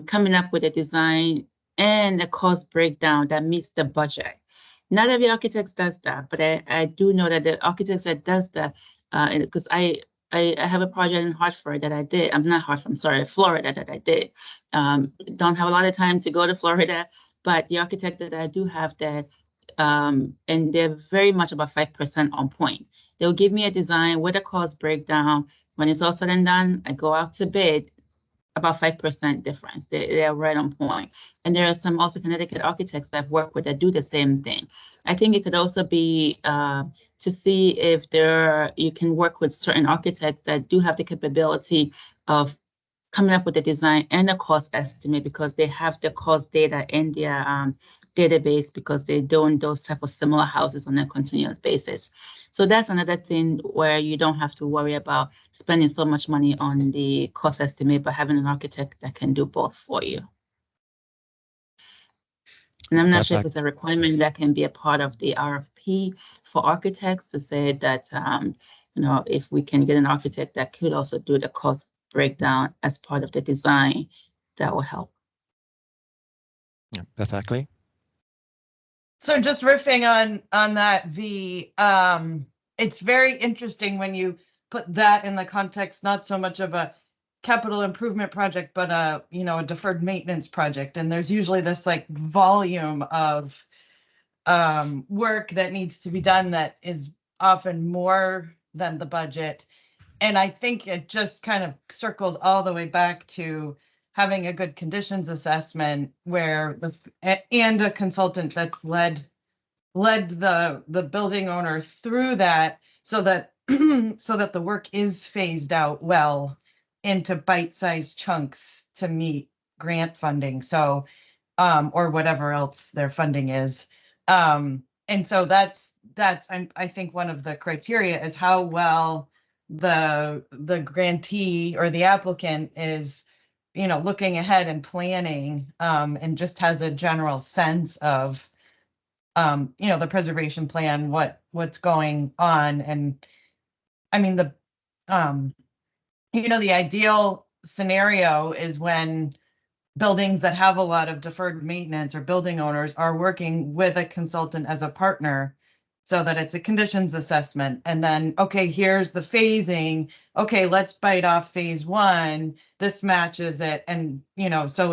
coming up with a design and a cost breakdown that meets the budget. Not every architect does that, but I do know that the architects that does that, because I have a project in Hartford that I did. I'm not Hartford, I'm sorry, Florida that I did. Don't have a lot of time to go to Florida, but the architect that I do have there, and they're very much about 5% on point. They'll give me a design with a cost breakdown. When it's all said and done, I go out to bid, about 5% difference. They're right on point. And there are some also Connecticut architects that I've worked with that do the same thing. I think it could also be to see if you can work with certain architects that do have the capability of coming up with a design and a cost estimate, because they have the cost data in their database, because they're doing those type of similar houses on a continuous basis. So that's another thing where you don't have to worry about spending so much money on the cost estimate, but having an architect that can do both for you. And I'm not sure if it's a requirement that can be a part of the RFP for architects to say that, if we can get an architect that could also do the cost breakdown as part of the design, that will help. Yeah, Beth Ackley. So just riffing on that, V, it's very interesting when you put that in the context, not so much of a capital improvement project, but a deferred maintenance project. And there's usually this like volume of work that needs to be done that is often more than the budget. And I think it just kind of circles all the way back to having a good conditions assessment where and a consultant that's led the building owner through that so that so that the work is phased out well into bite-sized chunks to meet grant funding. So or whatever else their funding is. And so that's I think one of the criteria is how well the grantee or the applicant is, you know, looking ahead and planning, and just has a general sense of, you know, the preservation plan, what's going on. And I mean, you know, the ideal scenario is when buildings that have a lot of deferred maintenance or building owners are working with a consultant as a partner so that it's a conditions assessment. And then, okay, here's the phasing. Okay, let's bite off phase one. This matches it. And, you know, so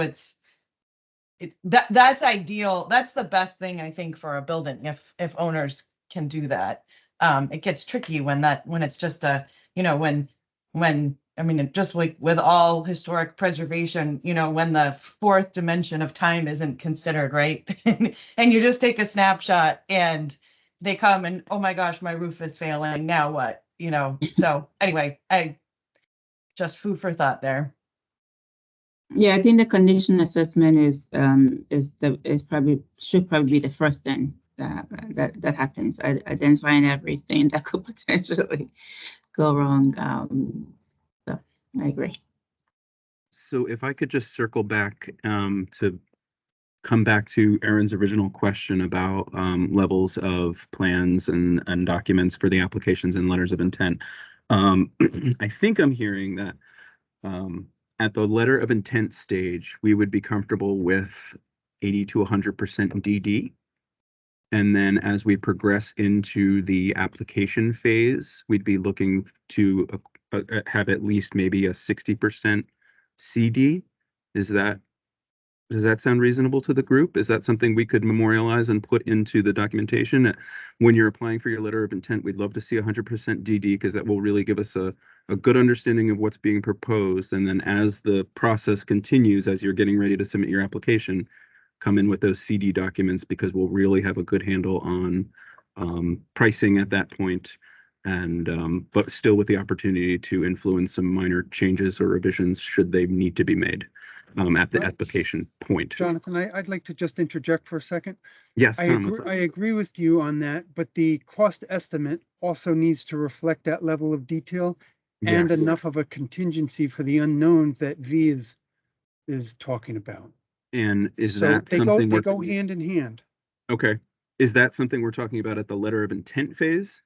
that's ideal. That's the best thing, I think, for a building if owners can do that. It gets tricky when it's just a, you know, when I mean, just like with all historic preservation, you know, when the fourth dimension of time isn't considered, right? And you just take a snapshot and they come and, oh my gosh, my roof is failing. Now what? You know, so anyway, I just food for thought there. Yeah, I think the condition assessment should probably be the first thing that happens. Identifying everything that could potentially go wrong. So I agree. So if I could just circle back to come back to Erin's original question about levels of plans and documents for the applications and letters of intent. I think I'm hearing that at the letter of intent stage, we would be comfortable with 80 to 100% DD. And then as we progress into the application phase, we'd be looking to have at least maybe a 60% CD. Does that sound reasonable to the group? Is that something we could memorialize and put into the documentation? When you're applying for your letter of intent, we'd love to see 100% DD because that will really give us a good understanding of what's being proposed. And then as the process continues, as you're getting ready to submit your application, come in with those CD documents because we'll really have a good handle on pricing at that point. And but still with the opportunity to influence some minor changes or revisions should they need to be made at the application point. Jonathan, I'd like to just interject for a second. Yes, Tom, I agree with you on that, but the cost estimate also needs to reflect that level of detail and Yes. enough of a contingency for the unknowns that V is talking about. And is So that they something go hand in hand. Okay. Is that something we're talking about at the letter of intent phase?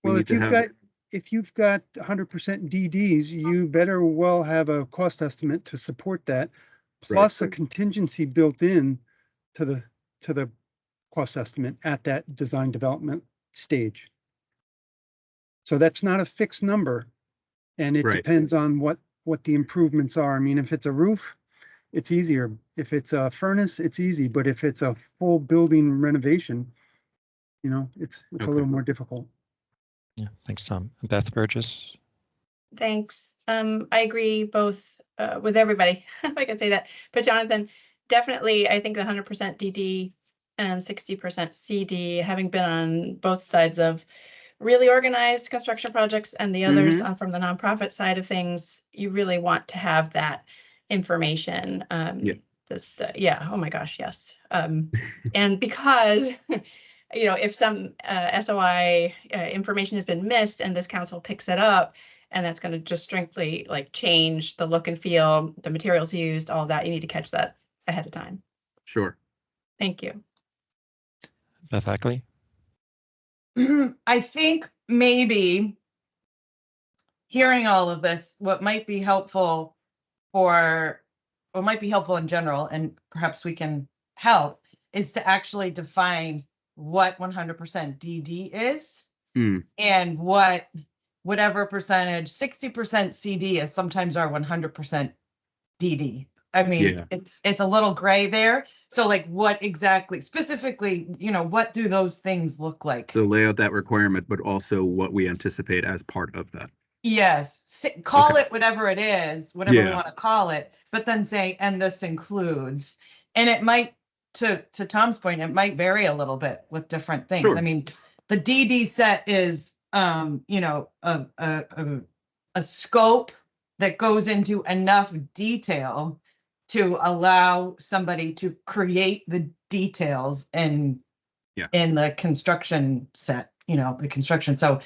Well, if you've got 100% DDs, you better well have a cost estimate to support that, plus a contingency built in to the cost estimate at that design development stage. So that's not a fixed number, and it depends on what the improvements are. I mean, if it's a roof, it's easier. If it's a furnace, it's easy. But if it's a full building renovation, you know, it's a little more difficult. Yeah, thanks, Tom. Beth Burgess. Thanks. I agree both with everybody, if I can say that. But Jonathan, definitely, I think 100% DD and 60% CD, having been on both sides of really organized construction projects and the others from the nonprofit side of things, you really want to have that information. Yeah. Oh my gosh, yes. And because you know, if some SOI information has been missed and this council picks it up, and that's going to just strictly like change the look and feel, the materials used, all of that, you need to catch that ahead of time. Sure. Thank you. Beth Ackley. I think maybe hearing all of this, what might be helpful in general, and perhaps we can help, is to actually define what 100% DD is and whatever percentage, 60% CD is sometimes our 100% DD. I mean, Yeah. it's a little gray there. So like what exactly, specifically, what do those things look like? So lay out that requirement, but also what we anticipate as part of that. Yes, call Okay. it whatever it is, whatever we Yeah. want to call it, but then say, and this includes, and it might, to Tom's point, it might vary a little bit with different things. Sure. I mean, the DD set is, a scope that goes into enough detail to allow somebody to create the details in the construction set, the construction. So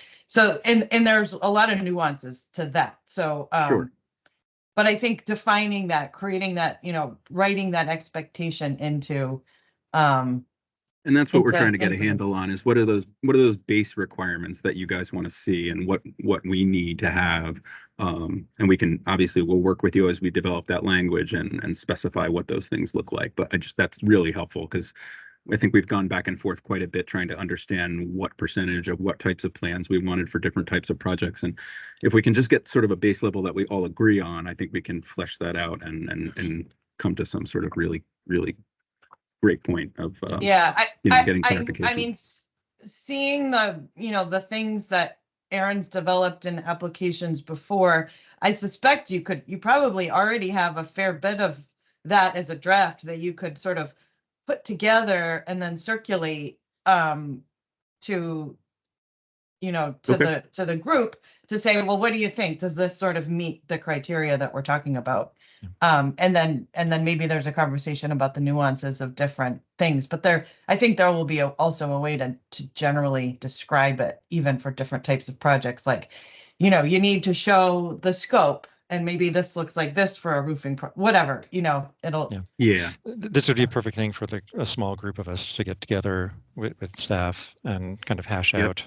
and there's a lot of nuances to that. So Sure. but I think defining that, creating that, writing that expectation into And that's what we're into- trying to get a into handle on is what are those base requirements that you guys want to see and what we need to have. And we can obviously we'll work with you as we develop that language and specify what those things look like. But that's really helpful because I think we've gone back and forth quite a bit trying to understand what percentage of what types of plans we wanted for different types of projects. And if we can just get sort of a base level that we all agree on, I think we can flesh that out and come to some sort of really, really great point of getting clarification. I mean, seeing the things that Aaron's developed in applications before, I suspect you probably already have a fair bit of that as a draft that you could sort of put together and then circulate to the group to say, well, what do you think? Does this sort of meet the criteria that we're talking about? And then maybe there's a conversation about the nuances of different things, but I think there will be also a way to generally describe it, even for different types of projects. Like, you need to show the scope, and maybe this looks like this for a roofing, whatever, it'll. Yeah. This would be a perfect thing for a small group of us to get together with staff and kind of hash out.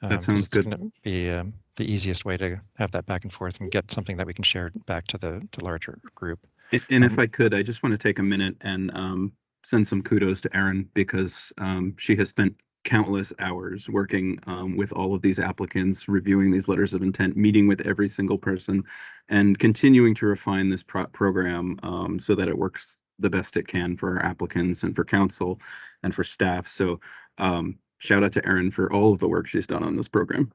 That sounds good. It's going to be the easiest way to have that back and forth and get something that we can share back to the larger group. And if I could, I just want to take a minute and send some kudos to Erin because she has spent countless hours working with all of these applicants, reviewing these letters of intent, meeting with every single person, and continuing to refine this program so that it works the best it can for our applicants and for council and for staff. So shout out to Erin for all of the work she's done on this program.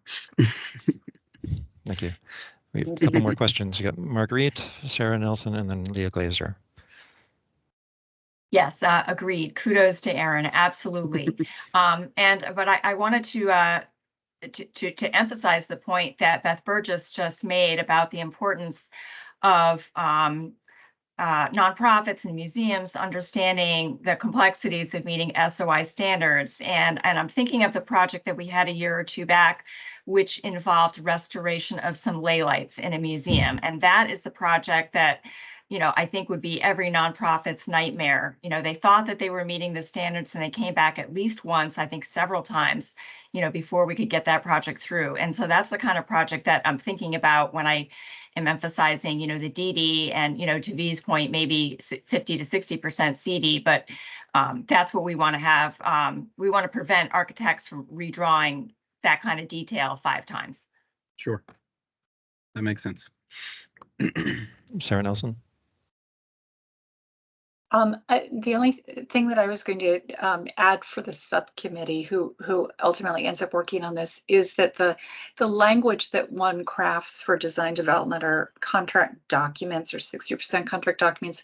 Thank you. We have a couple more questions. We got Marguerite, Sarah Nelson, and then Leah Glazer. Yes, agreed. Kudos to Erin, absolutely. But I wanted to emphasize the point that Beth Burgess just made about the importance of nonprofits and museums understanding the complexities of meeting SOI standards. And I'm thinking of the project that we had a year or two back, which involved restoration of some ley lights in a museum. And that is the project that I think would be every nonprofit's nightmare. They thought that they were meeting the standards and they came back at least once, I think several times, before we could get that project through. And so that's the kind of project that I'm thinking about when I am emphasizing, the DD and, to V's point, maybe 50 to 60% CD, but that's what we want to have. We want to prevent architects from redrawing that kind of detail 5 times. Sure. That makes sense. Sarah Nelson. The only thing that I was going to add for the subcommittee who ultimately ends up working on this is that the language that one crafts for design development or contract documents or 60% contract documents,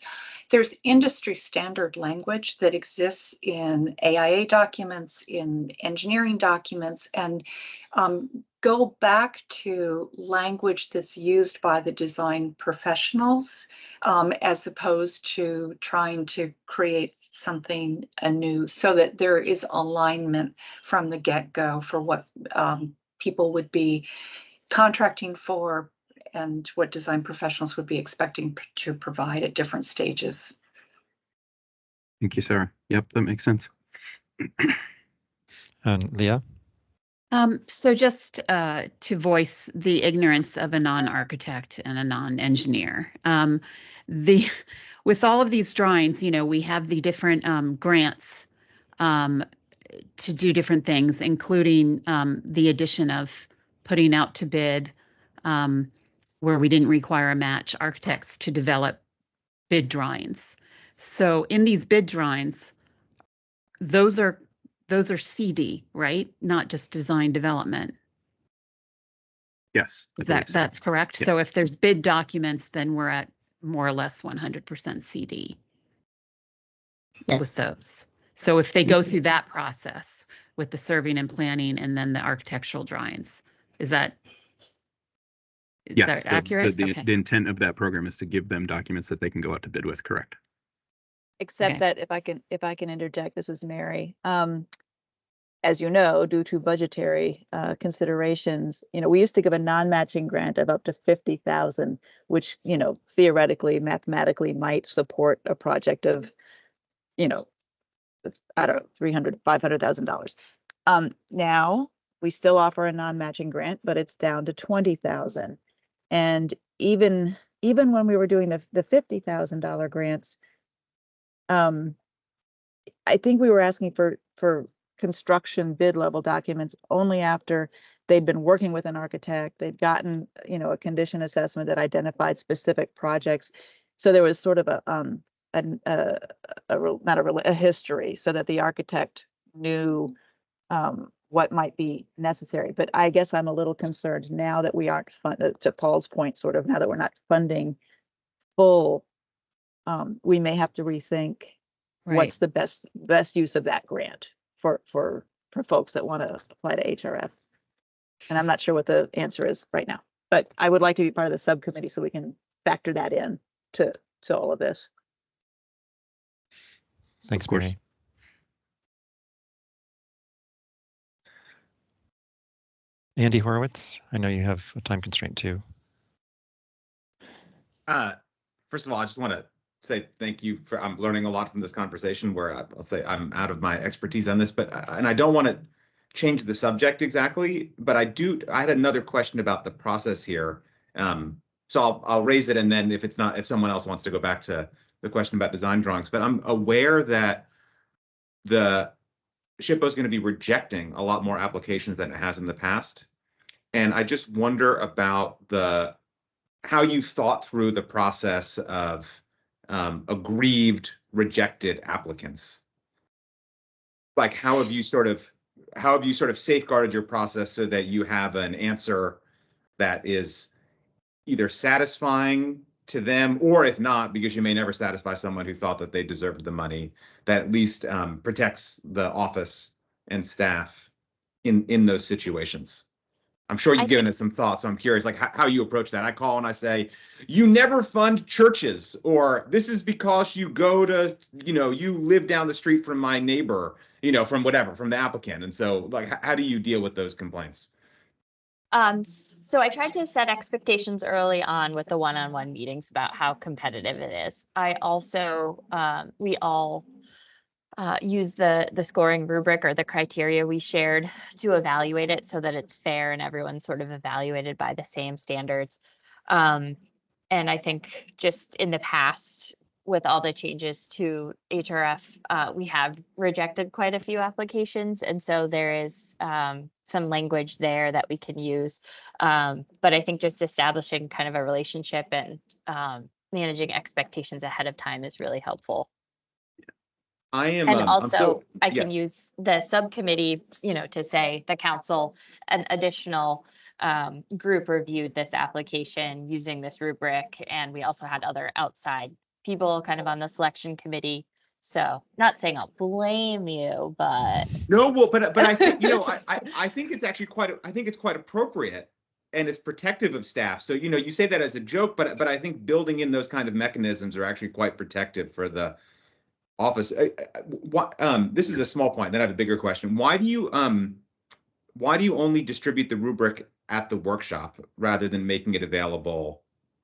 there's industry standard language that exists in AIA documents, in engineering documents, and go back to language that's used by the design professionals as opposed to trying to create something anew so that there is alignment from the get-go for what people would be contracting for and what design professionals would be expecting to provide at different stages. Thank you, Sarah. Yep, that makes sense. And Leah? So just to voice the ignorance of a non-architect and a non-engineer, with all of these drawings, we have the different grants to do different things, including the addition of putting out to bid where we didn't require a match architects to develop bid drawings. So in these bid drawings, those are CD, right? Not just design development. Yes. I Is believe that, so. that's correct? Yeah. So if there's bid documents, then we're at more or less 100% CD with Yes. those. So if they go through that process with the surveying and planning and then the architectural drawings, is that Yes, accurate? the Okay. intent of that program is to give them documents that they can go out to bid with, correct? Except Okay. that if I can interject, this is Mary. As you know, due to budgetary considerations, we used to give a non-matching grant of up to 50,000, which, theoretically, mathematically might support a project of, I don't know, $500,000. Now we still offer a non-matching grant, but it's down to 20,000. And even when we were doing the $50,000 grants, I think we were asking for construction bid level documents only after they'd been working with an architect, they'd gotten, a condition assessment that identified specific projects. So there was sort of a history so that the architect knew what might be necessary. But I guess I'm a little concerned now that we aren't to Paul's point, sort of now that we're not funding full, we may have to rethink what's the best use of that grant for folks that want to apply to HRF. And I'm not sure what the answer is right now, but I would like to be part of the subcommittee so we can factor that in to all of this. Thanks, Of course. Mary. Andy Horowitz, I know you have a time constraint too. First of all, I just want to say thank you for, I'm learning a lot from this conversation where I'll say I'm out of my expertise on this, and I don't want to change the subject exactly, but I had another question about the process here. So I'll raise it, and then if someone else wants to go back to the question about design drawings, but I'm aware that the SHPO is going to be rejecting a lot more applications than it has in the past. And I just wonder about how you thought through the process of aggrieved, rejected applicants. Like, how have you sort of safeguarded your process so that you have an answer that is either satisfying to them, or if not, because you may never satisfy someone who thought that they deserved the money, that at least protects the office and staff in those situations? I'm sure you've given it some thought, so I'm curious, like how you approach that. I call and I say, you never fund churches, or this is because you go to, you live down the street from my neighbor, from the applicant. And so, like, how do you deal with those complaints? So I tried to set expectations early on with the one-on-one meetings about how competitive it is. I also, we all use the scoring rubric or the criteria we shared to evaluate it so that it's fair and everyone's sort of evaluated by the same standards. And I think just in the past, with all the changes to HRF, we have rejected quite a few applications. And so there is some language there that we can use. But I think just establishing kind of a relationship and managing expectations ahead of time is really helpful. And also, I can use the subcommittee, to say the council, an additional group reviewed this application using this rubric. And we also had other outside people kind of on the selection committee. So not saying I'll blame you, but. No, well, but I think, I think it's actually quite appropriate, and it's protective of staff. So, you say that as a joke, but I think building in those kind of mechanisms are actually quite protective for the office. This is a small point, then I have a bigger question. Why do you only distribute the rubric at the workshop rather than making it available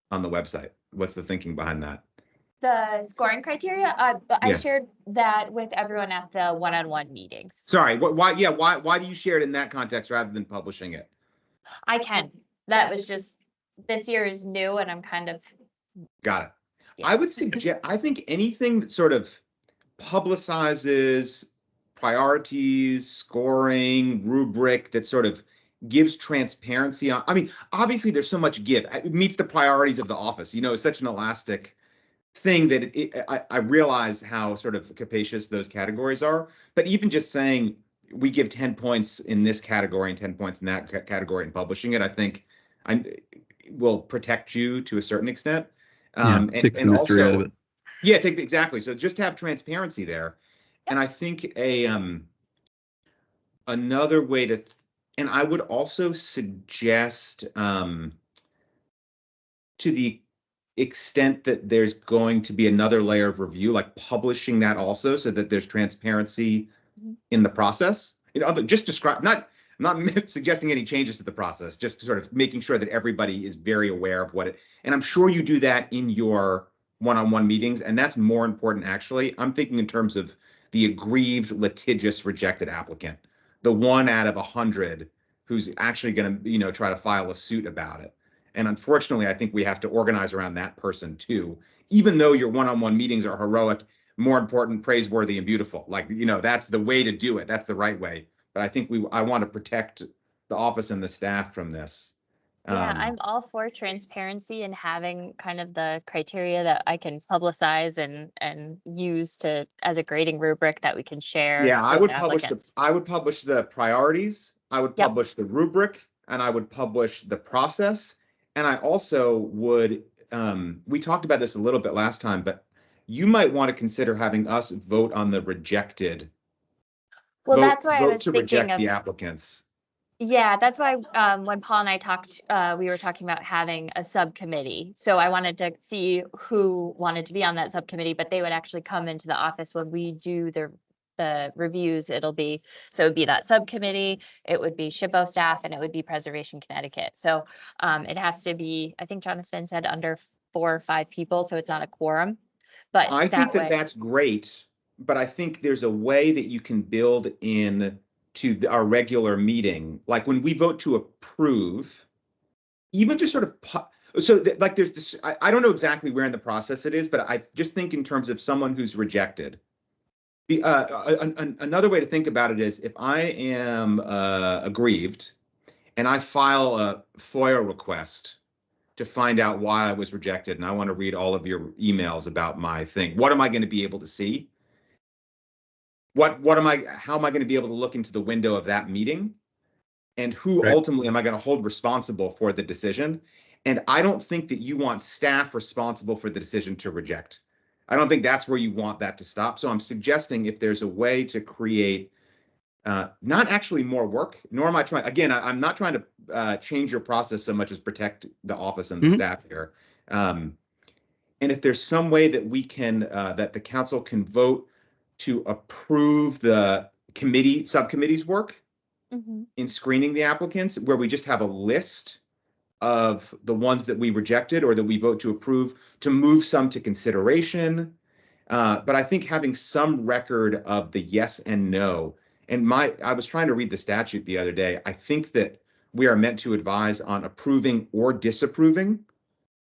on the website? What's the thinking behind that? The scoring criteria, I shared that with everyone at the one-on-one meetings. Sorry, why do you share it in that context rather than publishing it? I can. That was just, this year is new and I'm kind of. Got it. Yeah. I would suggest, I think anything that sort of publicizes priorities, scoring, rubric, that sort of gives transparency on, obviously there's so much give. It meets the priorities of the office. It's such an elastic thing that I realize how sort of capacious those categories are, but even just saying we give 10 points in this category and 10 points in that category and publishing it, I think will protect you to a certain extent. Takes the mystery out of it. Yeah, exactly. So just to have transparency there. And I think another way to, and I would also suggest to the extent that there's going to be another layer of review, like publishing that also so that there's transparency in the process. You know, just describe, I'm not suggesting any changes to the process, just sort of making sure that everybody is very aware of what it, and I'm sure you do that in your one-on-one meetings, and that's more important actually. I'm thinking in terms of the aggrieved, litigious, rejected applicant, the 1 out of 100 who's actually going to, you know, try to file a suit about it. And unfortunately, I think we have to organize around that person too, even though your one-on-one meetings are heroic, more important, praiseworthy, and beautiful. Like, you know, that's the way to do it. That's the right way. But I think I want to protect the office and the staff from this. Yeah, I'm all for transparency and having kind of the criteria that I can publicize and use to as a grading rubric that we can share. Yeah, I with would publish applicants. I would publish the priorities. I would Yep. publish the rubric, and I would publish the process. And I also would, we talked about this a little bit last time, but you might want to consider having us vote on the rejected. Well, that's why I vote was to thinking reject of. the applicants. Yeah, that's why when Paul and I talked, we were talking about having a subcommittee. So I wanted to see who wanted to be on that subcommittee, but they would actually come into the office when we do the reviews. It'd be that subcommittee, it would be SHPO staff, and it would be Preservation Connecticut. So it has to be, I think Jonathan said under 4 or 5 people, so it's not a quorum. But I think that way, that's great, but I think there's a way that you can build in to our regular meeting, like when we vote to approve, even just sort of, like there's this, I don't know exactly where in the process it is, but I just think in terms of someone who's rejected. Another way to think about it is if I am aggrieved and I file a FOIA request to find out why I was rejected, and I want to read all of your emails about my thing, what am I going to be able to see? How am I going to be able to look into the window of that meeting? And who ultimately am I going to hold responsible for the decision? And I don't think that you want staff responsible for the decision to reject. I don't think that's where you want that to stop. So I'm suggesting if there's a way to create not actually more work, nor am I trying, again, I'm not trying to change your process so much as protect the office and the staff here. And if there's some way that we can, that the council can vote to approve the subcommittee's work in screening the applicants, where we just have a list of the ones that we rejected or that we vote to approve, to move some to consideration. But I think having some record of the yes and no, and I was trying to read the statute the other day. I think that we are meant to advise on approving or disapproving.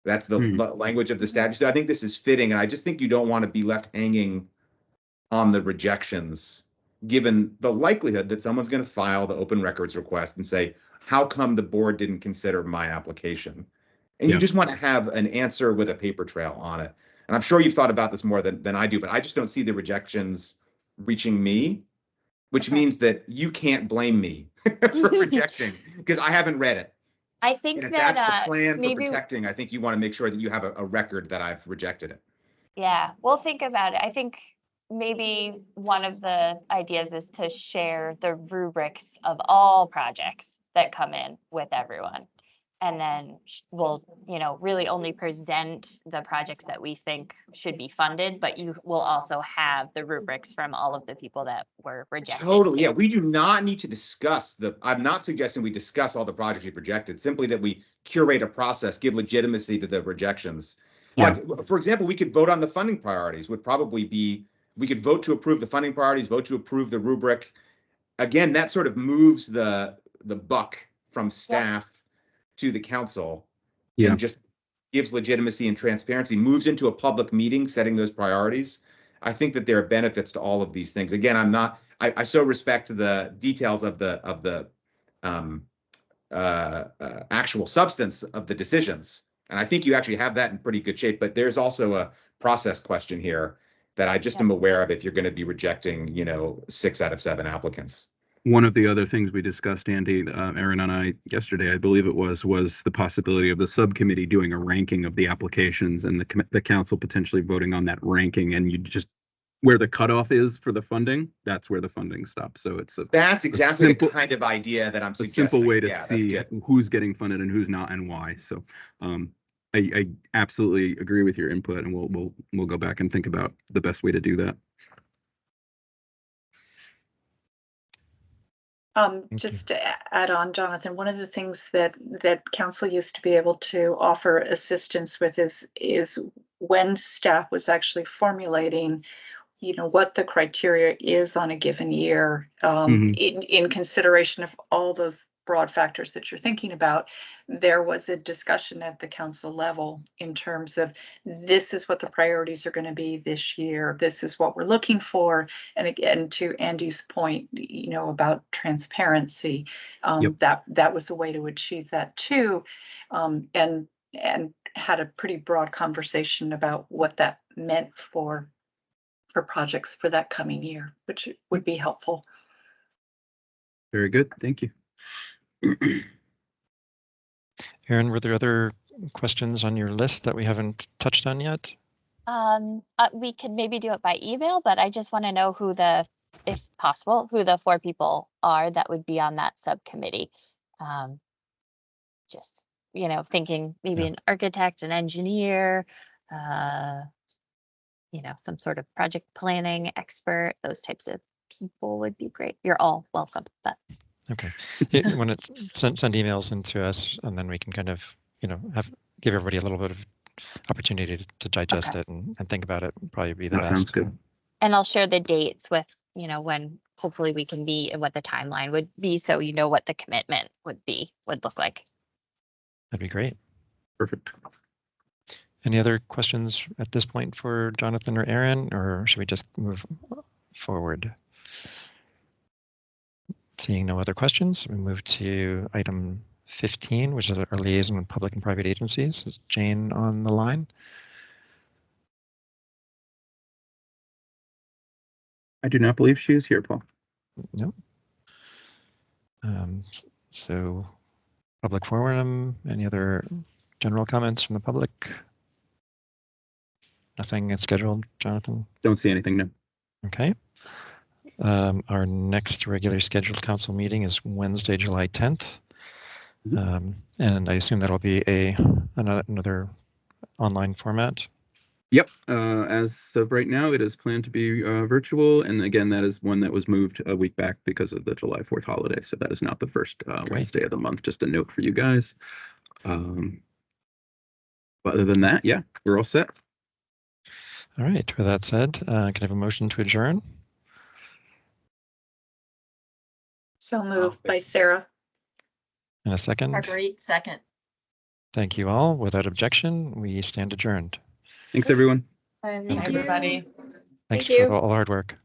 That's the language of the statute. So I think this is fitting, and I just think you don't want to be left hanging on the rejections, given the likelihood that someone's going to file the open records request and say, how come the board didn't consider my application? And you just want to have an answer with a paper trail on it. And I'm sure you've thought about this more than I do, but I just don't see the rejections reaching me, which means that you can't blame me for rejecting, because I haven't read it. I think and if that that's the plan maybe, for protecting, I think you want to make sure that you have a record that I've rejected it. Yeah, we'll think about it. I think maybe one of the ideas is to share the rubrics of all projects that come in with everyone. And then we'll, really only present the projects that we think should be funded, but you will also have the rubrics from all of the people that were rejected. Totally, yeah. We do not need to discuss I'm not suggesting we discuss all the projects you've rejected, simply that we curate a process, give legitimacy to the rejections. Yeah. Like, for example, we could vote on the funding priorities, would probably be, we could vote to approve the funding priorities, vote to approve the rubric. Again, that sort of moves the buck from staff to the council, and just gives legitimacy and transparency, moves into a public meeting setting those priorities. I think that there are benefits to all of these things. Again, I so respect the details of the actual substance of the decisions, And I think you actually have that in pretty good shape, but there's also a process question here that I just am aware of if you're going to be rejecting, 6 out of 7 applicants. One of the other things we discussed, Andy, Aaron and I yesterday, I believe it was the possibility of the subcommittee doing a ranking of the applications and the council potentially voting on that ranking, and you just where the cutoff is for the funding, that's where the funding stops. So that's exactly the kind of idea that I'm suggesting. A simple way to see who's getting funded and who's not and why. So I absolutely agree with your input, and we'll go back and think about the best way to do that. Just to add on, Jonathan, one of the things that council used to be able to offer assistance with is when staff was actually formulating, what the criteria is on a given year, in consideration of all those broad factors that you're thinking about. There was a discussion at the council level in terms of this is what the priorities are going to be this year. This is what we're looking for. And again, to Andy's point, about transparency, that was a way to achieve that too. And had a pretty broad conversation about what that meant for projects for that coming year, which would be helpful. Very good. Thank you. Erin, were there other questions on your list that we haven't touched on yet? We could maybe do it by email, but I just want to know if possible, who the 4 people are that would be on that subcommittee. Just, thinking maybe an architect, an engineer, some sort of project planning expert, those types of people would be great. You're all welcome, but. Okay. When it's send emails into us, and then we can kind of, give everybody a little bit of opportunity to digest it and think about it. Probably be the best. Sounds good. And I'll share the dates with, when hopefully we can be and what the timeline would be. So what the commitment would look like. That'd be great. Perfect. Any other questions at this point for Jonathan or Aaron, or should we just move forward? Seeing no other questions, we move to item 15, which is our liaison with public and private agencies. Is Jane on the line? I do not believe she is here, Paul. No. So public forum, any other general comments from the public? Nothing is scheduled, Jonathan? Don't see anything, no. Okay. Our next regular scheduled council meeting is Wednesday, July 10th. And I assume that'll be another online format. Yep. As of right now, it is planned to be virtual. And again, that is one that was moved a week back because of the July 4th holiday. So that is not the first Wednesday of the month. Just a note for you guys. But other than that, yeah, we're all set. All right. With that said, can I have a motion to adjourn? So moved by Sarah. And a second? Marguerite, second. Thank you all. Without objection, we stand adjourned. Thanks, everyone. Everybody. Thanks for all the hard work.